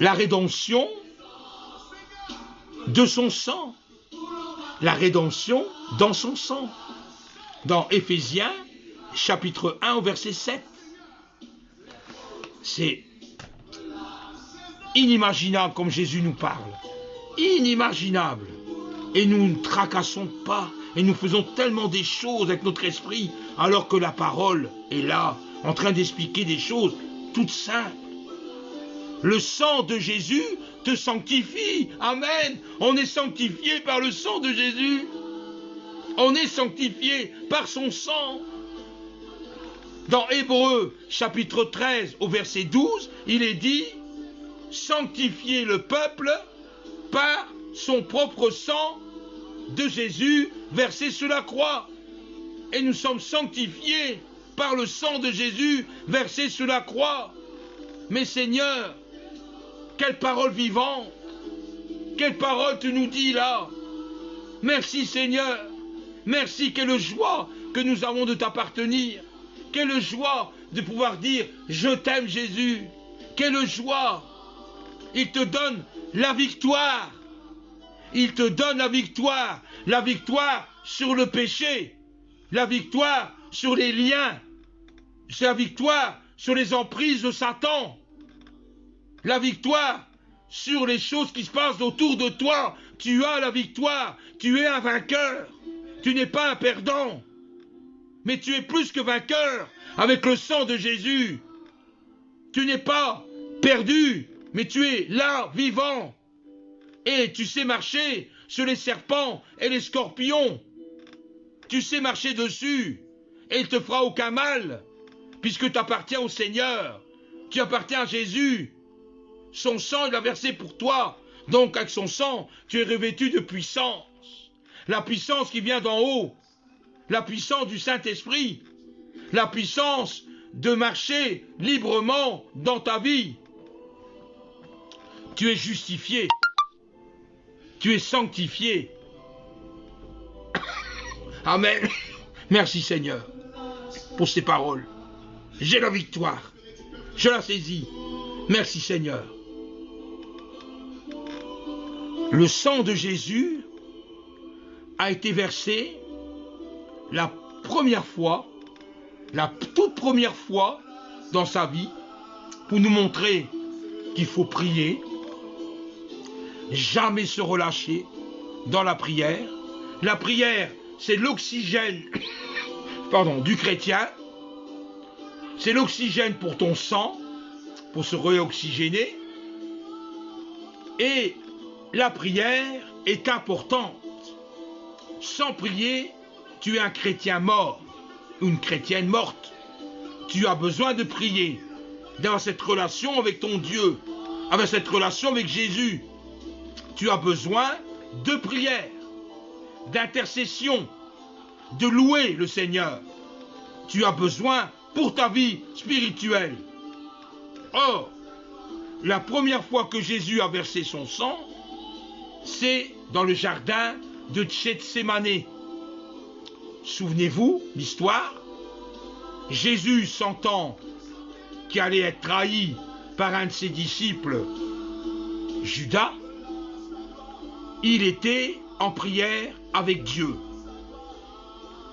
La rédemption de son sang. La rédemption dans son sang. Dans Éphésiens, chapitre 1, au verset 7. C'est inimaginable comme Jésus nous parle. Inimaginable. Et nous ne tracassons pas. Et nous faisons tellement des choses avec notre esprit, alors que la parole est là, en train d'expliquer des choses toutes simples. Le sang de Jésus te sanctifie. Amen. On est sanctifié par le sang de Jésus. On est sanctifié par son sang. Dans Hébreux, chapitre 13, au verset 12, il est dit, sanctifier le peuple par son propre sang de Jésus versé sur la croix. Et nous sommes sanctifiés par le sang de Jésus versé sur la croix. Mais Seigneur, quelle parole vivante, quelle parole tu nous dis là. Merci Seigneur, merci, quelle joie que nous avons de t'appartenir. Quelle joie de pouvoir dire je t'aime Jésus. Quelle joie. Il te donne la victoire. Il te donne la victoire. La victoire sur le péché. La victoire sur les liens. La victoire sur les emprises de Satan. La victoire sur les choses qui se passent autour de toi. tu as la victoire, tu es un vainqueur, tu n'es pas un perdant, mais tu es plus que vainqueur avec le sang de Jésus. Tu n'es pas perdu, mais tu es là, vivant, et tu sais marcher sur les serpents et les scorpions. Tu sais marcher dessus, et il ne te fera aucun mal, puisque tu appartiens au Seigneur, tu appartiens à Jésus. Son sang, il a versé pour toi. Donc, avec son sang, tu es revêtu de puissance. La puissance qui vient d'en haut. La puissance du Saint-Esprit. La puissance de marcher librement dans ta vie. Tu es justifié. Tu es sanctifié. Amen. Merci Seigneur pour ces paroles. J'ai la victoire. Je la saisis. Merci Seigneur. Le sang de Jésus a été versé la première fois, la toute première fois dans sa vie pour nous montrer qu'il faut prier, jamais se relâcher dans la prière. La prière, c'est l'oxygène du chrétien, c'est l'oxygène pour ton sang, pour se réoxygéner, et la prière est importante. Sans prier, tu es un chrétien mort, ou une chrétienne morte. Tu as besoin de prier, d'avoir cette relation avec ton Dieu, avec cette relation avec Jésus. Tu as besoin de prière, d'intercession, de louer le Seigneur. Tu as besoin pour ta vie spirituelle. Or, la première fois que Jésus a versé son sang, c'est dans le jardin de Gethsémanée. Souvenez-vous, l'histoire, Jésus sentant qu'il allait être trahi par un de ses disciples, Judas, il était en prière avec Dieu.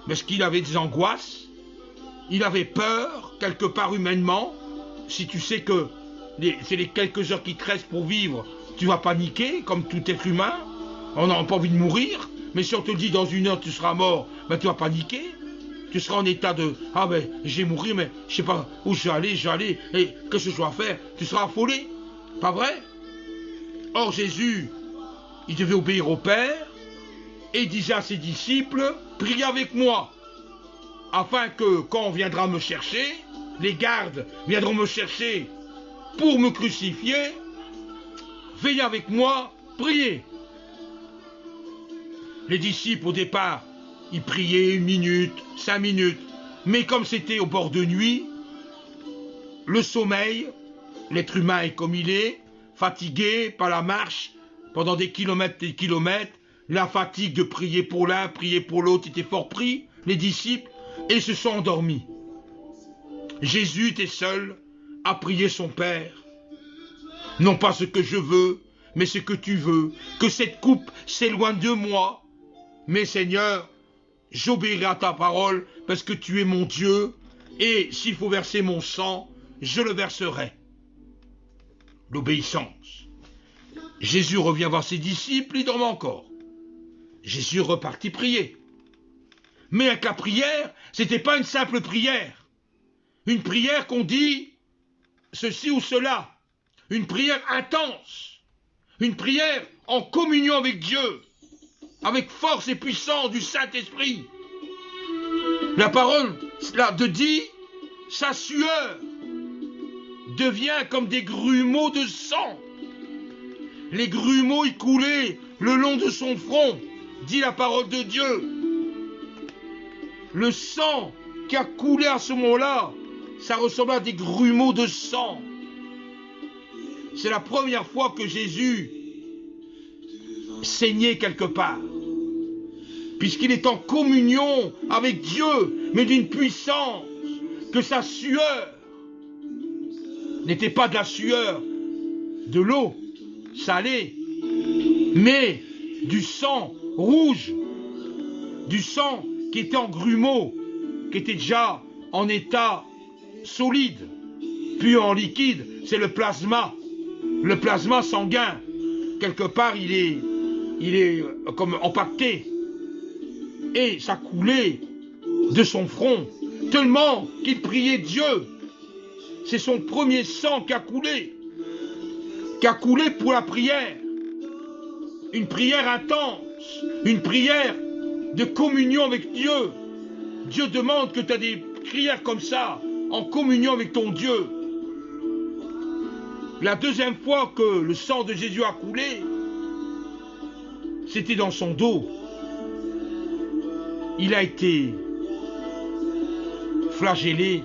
Parce qu'il avait des angoisses, il avait peur, quelque part humainement. Si tu sais que c'est les quelques heures qui te restent pour vivre, tu vas paniquer, comme tout être humain. On n'a pas envie de mourir, mais si on te dit dans 1 heure tu seras mort, ben tu vas paniquer. Tu seras en état de « Ah ben, j'ai mourir, mais je sais pas où je vais aller, et qu'est-ce que je dois faire ?» Tu seras affolé, pas vrai? Or Jésus, il devait obéir au Père, et il disait à ses disciples « Priez avec moi, afin que quand on viendra me chercher, les gardes viendront me chercher pour me crucifier, veillez avec moi, priez. » Les disciples au départ, ils priaient 1 minute, 5 minutes, mais comme c'était au bord de nuit, le sommeil, l'être humain est comme il est, fatigué par la marche, pendant des kilomètres, la fatigue de prier pour l'un, prier pour l'autre, était fort pris, les disciples, et se sont endormis. Jésus était seul à prier son Père. Non pas ce que je veux, mais ce que tu veux, que cette coupe s'éloigne de moi, mais Seigneur, j'obéirai à ta parole parce que tu es mon Dieu et s'il faut verser mon sang, je le verserai. L'obéissance. Jésus revient voir ses disciples, ils dorment encore. Jésus repartit prier. Mais avec la prière, ce n'était pas une simple prière. Une prière qu'on dit ceci ou cela. Une prière intense. Une prière en communion avec Dieu. Avec force et puissance du Saint-Esprit. La parole de dit, sa sueur devient comme des grumeaux de sang. Les grumeaux y coulaient le long de son front, dit la parole de Dieu. Le sang qui a coulé à ce moment-là, ça ressemblait à des grumeaux de sang. C'est la première fois que Jésus saignait quelque part. Puisqu'il est en communion avec Dieu, mais d'une puissance que sa sueur n'était pas de la sueur de l'eau salée, mais du sang rouge, du sang qui était en grumeaux, qui était déjà en état solide, puis en liquide, c'est le plasma sanguin. Quelque part, il est il est comme empaqueté. Et ça coulait de son front, tellement qu'il priait Dieu. C'est son premier sang qui a coulé pour la prière. Une prière intense, une prière de communion avec Dieu. Dieu demande que tu as des prières comme ça, en communion avec ton Dieu. La deuxième fois que le sang de Jésus a coulé, c'était dans son dos. Il a été flagellé,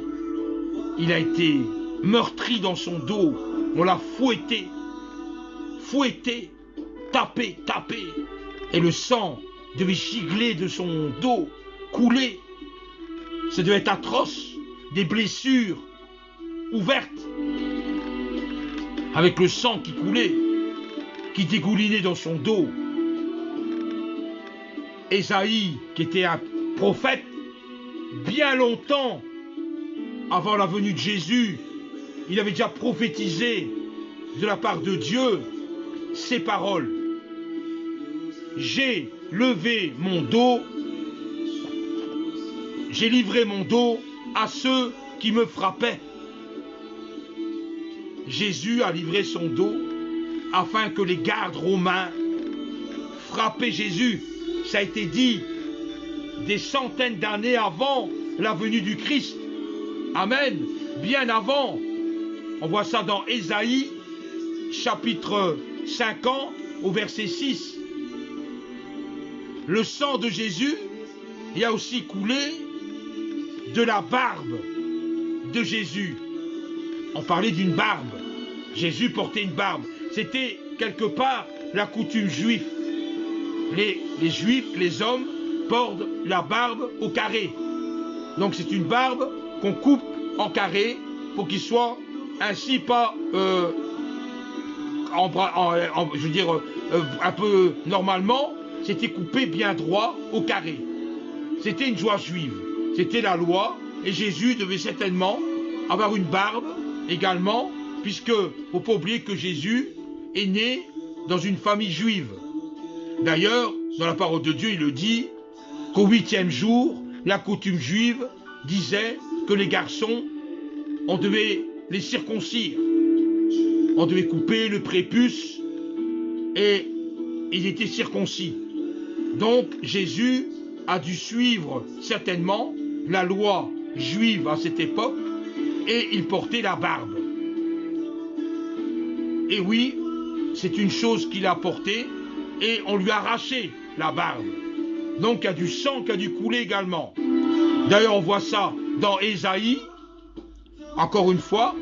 il a été meurtri dans son dos, on l'a fouetté, tapé, et le sang devait gicler de son dos, couler. Ça devait être atroce, des blessures ouvertes, avec le sang qui coulait, qui dégoulinait dans son dos. Ésaïe, qui était un prophète, bien longtemps avant la venue de Jésus, il avait déjà prophétisé de la part de Dieu ces paroles. J'ai levé mon dos, j'ai livré mon dos à ceux qui me frappaient. Jésus a livré son dos afin que les gardes romains frappaient Jésus. Ça a été dit des centaines d'années avant la venue du Christ. Amen. Bien avant. On voit ça dans Ésaïe, chapitre 50, au verset 6. Le sang de Jésus, il a aussi coulé de la barbe de Jésus. On parlait d'une barbe. Jésus portait une barbe. C'était quelque part la coutume juive. Les juifs, les hommes, portent la barbe au carré. Donc c'est une barbe qu'on coupe en carré pour qu'il soit ainsi pas, je veux dire, un peu normalement, c'était coupé bien droit au carré. C'était une joie juive. C'était la loi et Jésus devait certainement avoir une barbe également, puisque faut pas oublier que Jésus est né dans une famille juive. D'ailleurs, dans la parole de Dieu, il le dit qu'au 8e jour, la coutume juive disait que les garçons, on devait les circoncire. On devait couper le prépuce et il était circoncis. Donc Jésus a dû suivre certainement la loi juive à cette époque et il portait la barbe. Et oui, c'est une chose qu'il a portée et on lui a arraché la barbe. Donc il y a du sang qui a dû couler également. D'ailleurs on voit ça dans Ésaïe, encore une fois.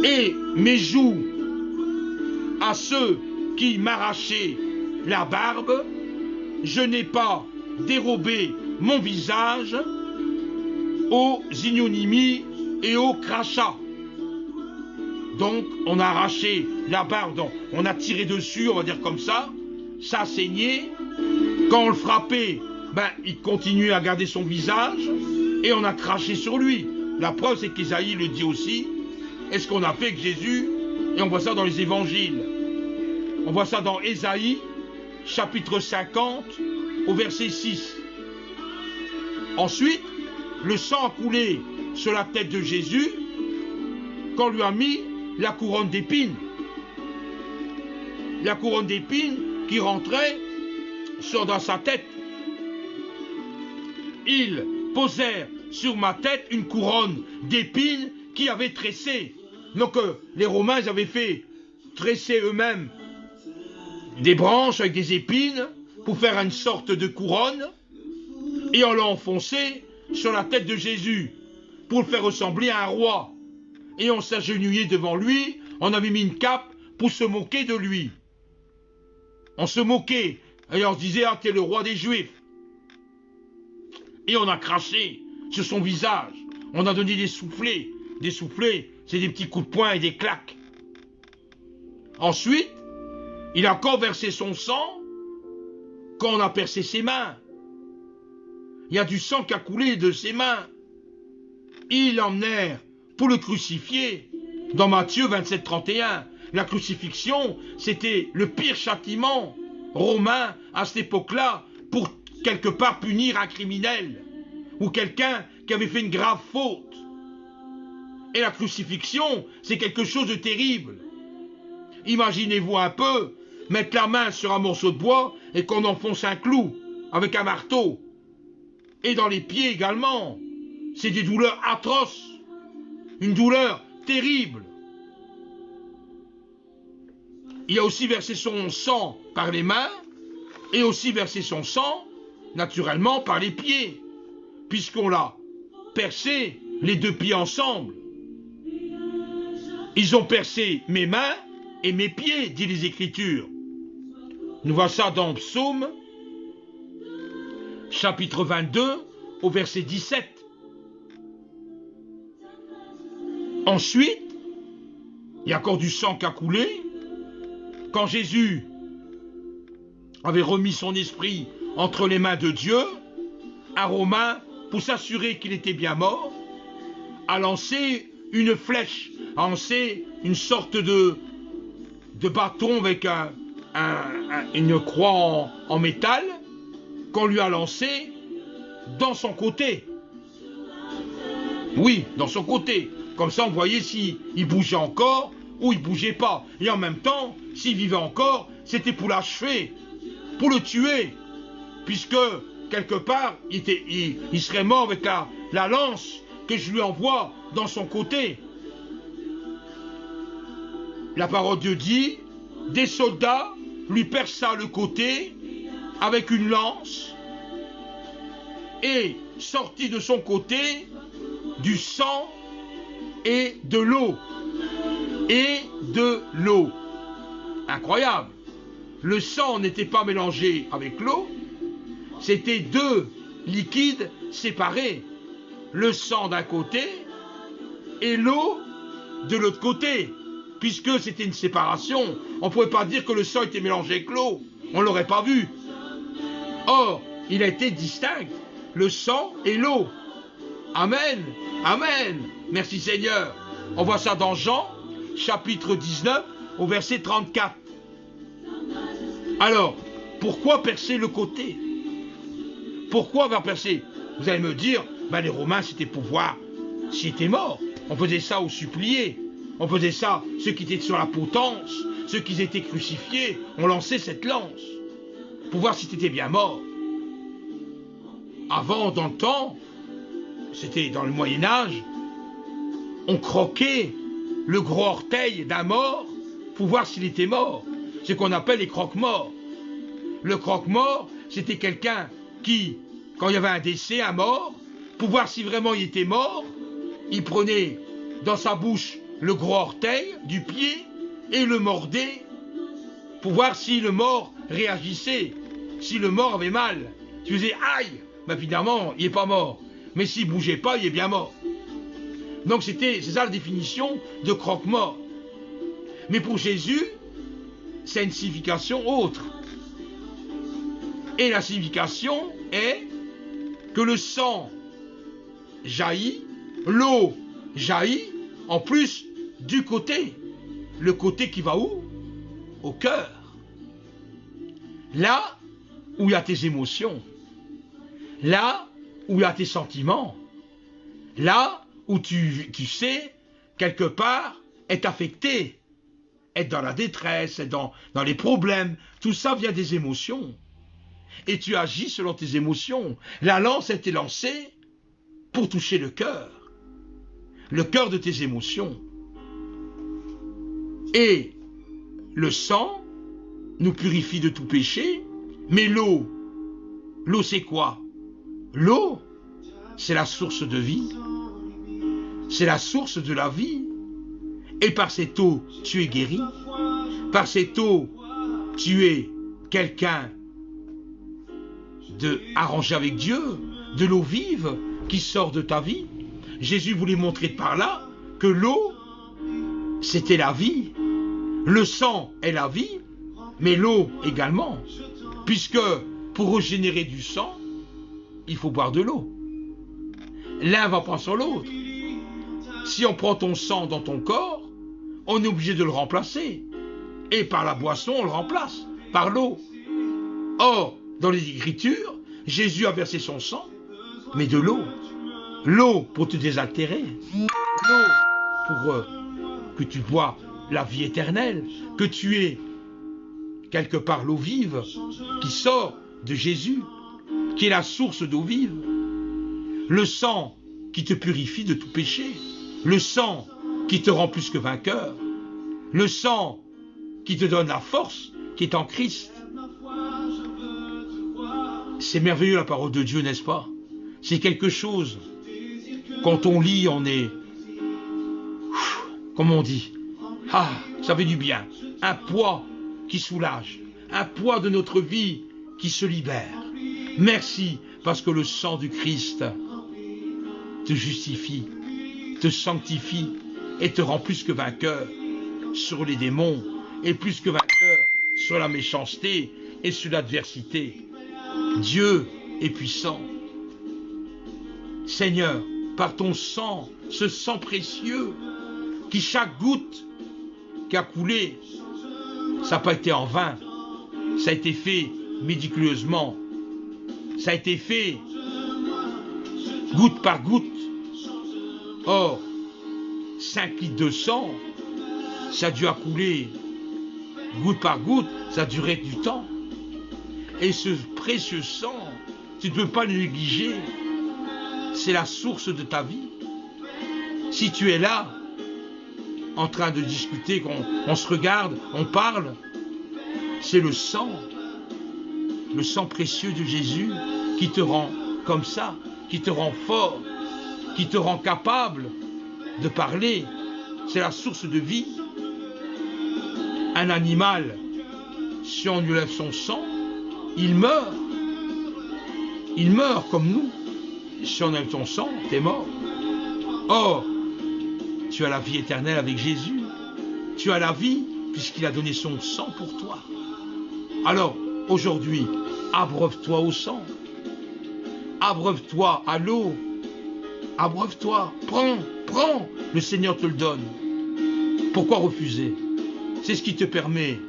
Et mes joues à ceux qui m'arrachaient la barbe, je n'ai pas dérobé mon visage aux ignominies et aux crachats. Donc on a arraché la barbe, donc on a tiré dessus, on va dire comme ça saignait. Quand on le frappait, il continuait à garder son visage et on a craché sur lui. La preuve, c'est qu'Ésaïe le dit aussi. Est-ce qu'on a fait que Jésus, et on voit ça dans les évangiles. On voit ça dans Ésaïe, chapitre 50, au verset 6. Ensuite, le sang a coulé sur la tête de Jésus quand on lui a mis la couronne d'épines. La couronne d'épines qui rentrait dans sa tête. Ils posèrent sur ma tête une couronne d'épines qui avait tressé. Donc les Romains ils avaient fait tresser eux-mêmes des branches avec des épines pour faire une sorte de couronne et on l'a enfoncé sur la tête de Jésus pour le faire ressembler à un roi. Et on s'agenouillait devant lui, on avait mis une cape pour se moquer de lui. On se moquait et on se disait « Ah, t'es le roi des Juifs ». Et on a craché sur son visage. On a donné des soufflets. Des soufflets, c'est des petits coups de poing et des claques. Ensuite, il a encore versé son sang quand on a percé ses mains. Il y a du sang qui a coulé de ses mains. Ils l'emmenèrent pour le crucifier. Dans Matthieu 27, 31, la crucifixion, c'était le pire châtiment romains à cette époque-là pour quelque part punir un criminel ou quelqu'un qui avait fait une grave faute. Et la crucifixion, c'est quelque chose de terrible. Imaginez-vous un peu mettre la main sur un morceau de bois et qu'on enfonce un clou avec un marteau. Et dans les pieds également. C'est des douleurs atroces. Une douleur terrible. Il a aussi versé son sang par les mains et aussi versé son sang, naturellement, par les pieds, puisqu'on l'a percé les deux pieds ensemble. Ils ont percé mes mains et mes pieds, dit les Écritures. Nous voyons ça dans Psaume, chapitre 22, au verset 17. Ensuite, il y a encore du sang qui a coulé. Quand Jésus avait remis son esprit entre les mains de Dieu, un Romain, pour s'assurer qu'il était bien mort, a lancé une flèche, a lancé une sorte de bâton avec une croix en métal qu'on lui a lancé dans son côté. Oui, dans son côté. Comme ça, on voyait s'il bougeait encore ou il ne bougeait pas. Et en même temps, s'il vivait encore, c'était pour l'achever, pour le tuer. Puisque, quelque part, il serait mort avec la lance que je lui envoie dans son côté. La parole de Dieu dit, des soldats lui perça le côté avec une lance et sortit de son côté du sang et de l'eau. Et de l'eau. Incroyable. Le sang n'était pas mélangé avec l'eau. C'était deux liquides séparés. Le sang d'un côté et l'eau de l'autre côté. Puisque c'était une séparation, on ne pouvait pas dire que le sang était mélangé avec l'eau. On ne l'aurait pas vu. Or, il a été distinct. Le sang et l'eau. Amen. Amen. Merci Seigneur. On voit ça dans Jean, chapitre 19, au verset 34. Alors, pourquoi percer le côté? Pourquoi avoir percé? Vous allez me dire, ben les Romains, c'était pour voir s'ils étaient morts. On faisait ça aux suppliés. On faisait ça, ceux qui étaient sur la potence, ceux qui étaient crucifiés, on lançait cette lance pour voir si tu étais bien mort. Avant, dans le temps, c'était dans le Moyen-Âge, on croquait le gros orteil d'un mort pour voir s'il était mort. Ce qu'on appelle les croque-morts. Le croque-mort, c'était quelqu'un qui, quand il y avait un décès, un mort, pour voir si vraiment il était mort, il prenait dans sa bouche le gros orteil du pied et le mordait pour voir si le mort réagissait, si le mort avait mal. S'il faisait aïe, ben finalement, il n'est pas mort. Mais s'il ne bougeait pas, il est bien mort. Donc c'est ça la définition de croque-mort. Mais pour Jésus, c'est une signification autre. Et la signification est que le sang jaillit, l'eau jaillit, en plus du côté. Le côté qui va où? Au cœur. Là où il y a tes émotions. Là où il y a tes sentiments. Là où tu sais, quelque part, être affecté. Être dans la détresse, être dans les problèmes. Tout ça vient des émotions. Et tu agis selon tes émotions. La lance a été lancée pour toucher le cœur. Le cœur de tes émotions. Et le sang nous purifie de tout péché. Mais l'eau c'est quoi? L'eau, c'est la source de vie. C'est la source de la vie. Et par cette eau, tu es guéri. Par cette eau, tu es quelqu'un de arrangé avec Dieu, de l'eau vive qui sort de ta vie. Jésus voulait montrer par là que l'eau, c'était la vie. Le sang est la vie, mais l'eau également. Puisque pour régénérer du sang, il faut boire de l'eau. L'un va pas sur l'autre. Si on prend ton sang dans ton corps, on est obligé de le remplacer. Et par la boisson, on le remplace. Par l'eau. Or, dans les Écritures, Jésus a versé son sang, mais de l'eau. L'eau pour te désaltérer. L'eau pour que tu bois la vie éternelle. Que tu aies quelque part l'eau vive qui sort de Jésus, qui est la source d'eau vive. Le sang qui te purifie de tout péché. Le sang qui te rend plus que vainqueur. Le sang qui te donne la force qui est en Christ. C'est merveilleux la parole de Dieu, n'est-ce pas? C'est quelque chose. Quand on lit, on est... Comment on dit? Ah, ça fait du bien. Un poids qui soulage. Un poids de notre vie qui se libère. Merci, parce que le sang du Christ te justifie, te sanctifie et te rend plus que vainqueur sur les démons et plus que vainqueur sur la méchanceté et sur l'adversité. Dieu est puissant. Seigneur, par ton sang, ce sang précieux, qui chaque goutte qui a coulé, ça n'a pas été en vain, ça a été fait méticuleusement, ça a été fait goutte par goutte. Or, 5 litres de sang, ça a dû accouler goutte par goutte, ça a duré du temps. Et ce précieux sang, tu ne peux pas le négliger, c'est la source de ta vie. Si tu es là, en train de discuter, qu'on se regarde, on parle, c'est le sang précieux de Jésus qui te rend comme ça, qui te rend fort, qui te rend capable de parler. C'est la source de vie. Un animal, si on lui lève son sang, il meurt. Il meurt comme nous. Si on lève ton sang, t'es mort. Or, tu as la vie éternelle avec Jésus. Tu as la vie puisqu'il a donné son sang pour toi. Alors, aujourd'hui, abreuve-toi au sang. Abreuve-toi à l'eau. Abreuve-toi. Prends. Le Seigneur te le donne. Pourquoi refuser? C'est ce qui te permet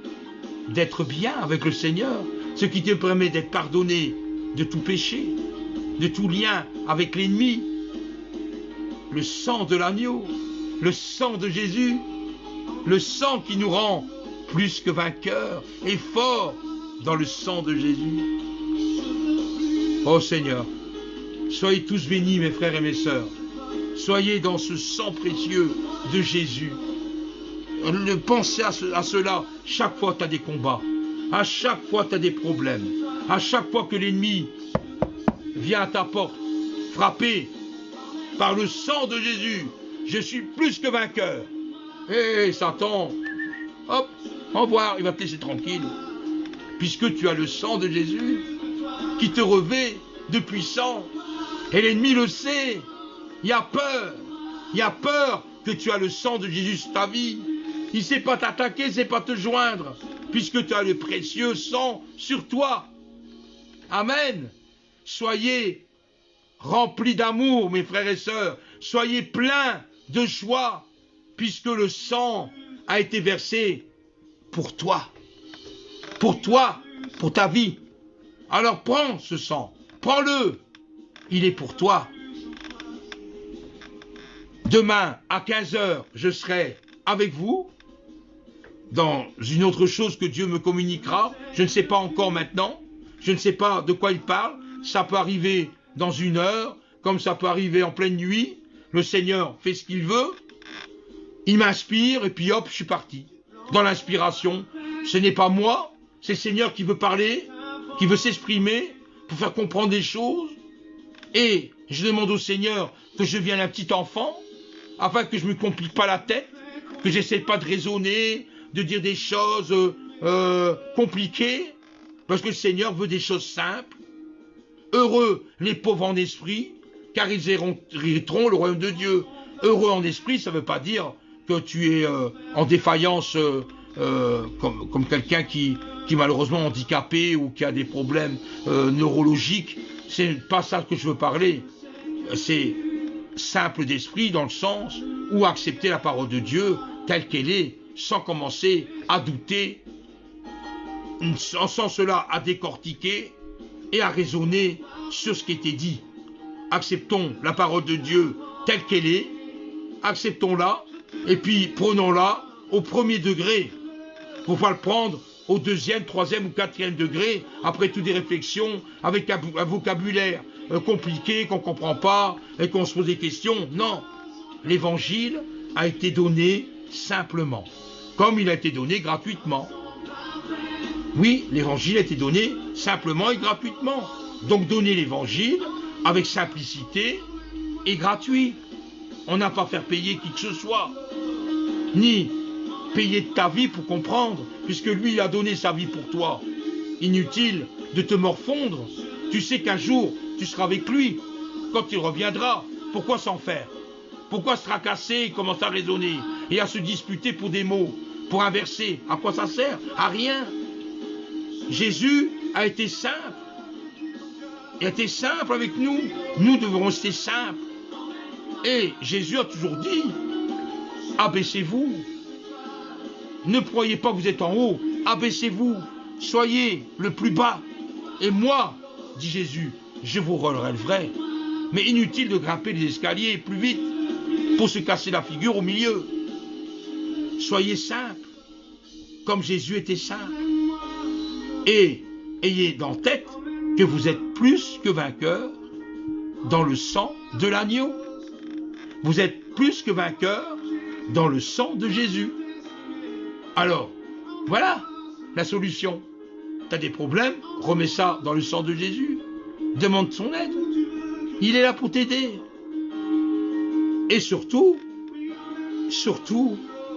d'être bien avec le Seigneur. Ce qui te permet d'être pardonné de tout péché, de tout lien avec l'ennemi. Le sang de l'agneau, le sang de Jésus, le sang qui nous rend plus que vainqueurs et forts dans le sang de Jésus. Oh Seigneur, soyez tous bénis mes frères et mes sœurs. Soyez dans ce sang précieux de Jésus. Pensez à cela chaque fois que tu as des combats, à chaque fois que tu as des problèmes, à chaque fois que l'ennemi vient à ta porte, frappé par le sang de Jésus. Je suis plus que vainqueur. Hé, Satan, hop, au revoir, il va te laisser tranquille. Puisque tu as le sang de Jésus qui te revêt de puissance. Et l'ennemi le sait. Il a peur. Il a peur que tu as le sang de Jésus sur ta vie. Il ne sait pas t'attaquer, il ne sait pas te joindre. Puisque tu as le précieux sang sur toi. Amen. Soyez remplis d'amour, mes frères et sœurs. Soyez pleins de joie, puisque le sang a été versé pour toi. Pour toi, pour ta vie. Alors prends ce sang, prends-le. Il est pour toi. Demain, à 15 h, je serai avec vous dans une autre chose que Dieu me communiquera. Je ne sais pas encore maintenant. Je ne sais pas de quoi il parle. Ça peut arriver dans 1 heure, comme ça peut arriver en pleine nuit. Le Seigneur fait ce qu'il veut. Il m'inspire et puis hop, je suis parti. Dans l'inspiration, ce n'est pas moi, c'est le Seigneur qui veut parler, qui veut s'exprimer pour faire comprendre des choses. Et je demande au Seigneur que je devienne un petit enfant, afin que je ne me complique pas la tête, que j'essaie pas de raisonner, de dire des choses compliquées, parce que le Seigneur veut des choses simples. Heureux les pauvres en esprit, car ils hériteront le royaume de Dieu. Heureux en esprit, ça ne veut pas dire que tu es en défaillance comme quelqu'un qui est malheureusement handicapé ou qui a des problèmes neurologiques. C'est pas ça que je veux parler. C'est simple d'esprit dans le sens où accepter la parole de Dieu telle qu'elle est, sans commencer à douter sans cela à décortiquer et à raisonner sur ce qui était dit. Acceptons la parole de Dieu telle qu'elle est, acceptons-la, et puis prenons-la au premier degré. Il ne faut pas le prendre au deuxième, troisième ou quatrième degré, après toutes des réflexions, avec un vocabulaire compliqué, qu'on ne comprend pas, et qu'on se pose des questions. Non, l'évangile a été donné simplement, comme il a été donné gratuitement. Oui, l'évangile a été donné simplement et gratuitement. Donc donner l'évangile avec simplicité et gratuit. On n'a pas à faire payer qui que ce soit, ni payer de ta vie pour comprendre, puisque lui il a donné sa vie pour toi. Inutile de te morfondre. Tu sais qu'un jour tu seras avec lui, quand il reviendra. Pourquoi s'en faire? Pourquoi se tracasser et commencer à raisonner et à se disputer pour des mots, pour inverser? À quoi ça sert? À rien. Jésus a été simple. Il a été simple avec nous. Nous devons rester simples. Et Jésus a toujours dit, abaissez-vous. Ne croyez pas que vous êtes en haut. Abaissez-vous. Soyez le plus bas. Et moi, dit Jésus, je vous relèverai. Mais inutile de grimper les escaliers plus vite pour se casser la figure au milieu. Soyez simple, comme Jésus était simple. Et ayez en tête que vous êtes plus que vainqueurs dans le sang de l'agneau. Vous êtes plus que vainqueurs dans le sang de Jésus. Alors, voilà la solution. Tu as des problèmes, remets ça dans le sang de Jésus. Demande son aide. Il est là pour t'aider. Et surtout,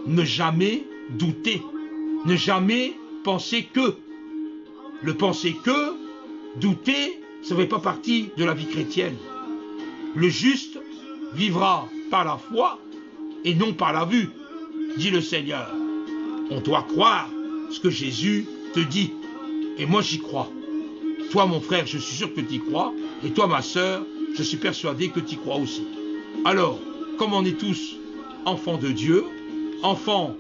ne jamais douter. Ne jamais penser que. Le penser que, douter, ça ne fait pas partie de la vie chrétienne. Le juste vivra par la foi et non par la vue, dit le Seigneur. On doit croire ce que Jésus te dit. Et moi j'y crois. Toi mon frère, je suis sûr que tu y crois. Et toi ma sœur, je suis persuadé que tu y crois aussi. Alors, comme on est tous enfants de Dieu, enfants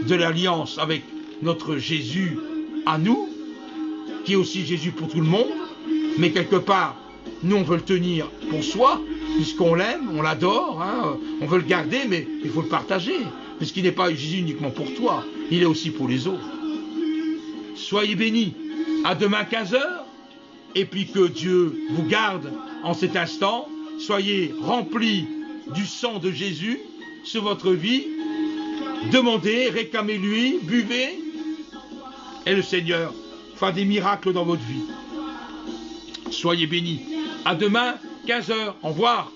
de l'alliance avec notre Jésus à nous, qui est aussi Jésus pour tout le monde, mais quelque part, nous on veut le tenir pour soi, puisqu'on l'aime, on l'adore, hein, on veut le garder, mais il faut le partager, puisqu'il n'est pas Jésus uniquement pour toi, il est aussi pour les autres. Soyez bénis, à demain 15h, et puis que Dieu vous garde en cet instant, soyez remplis du sang de Jésus sur votre vie, demandez, réclamez-lui, buvez, et le Seigneur fera des miracles dans votre vie. Soyez bénis. À demain, 15h. Au revoir.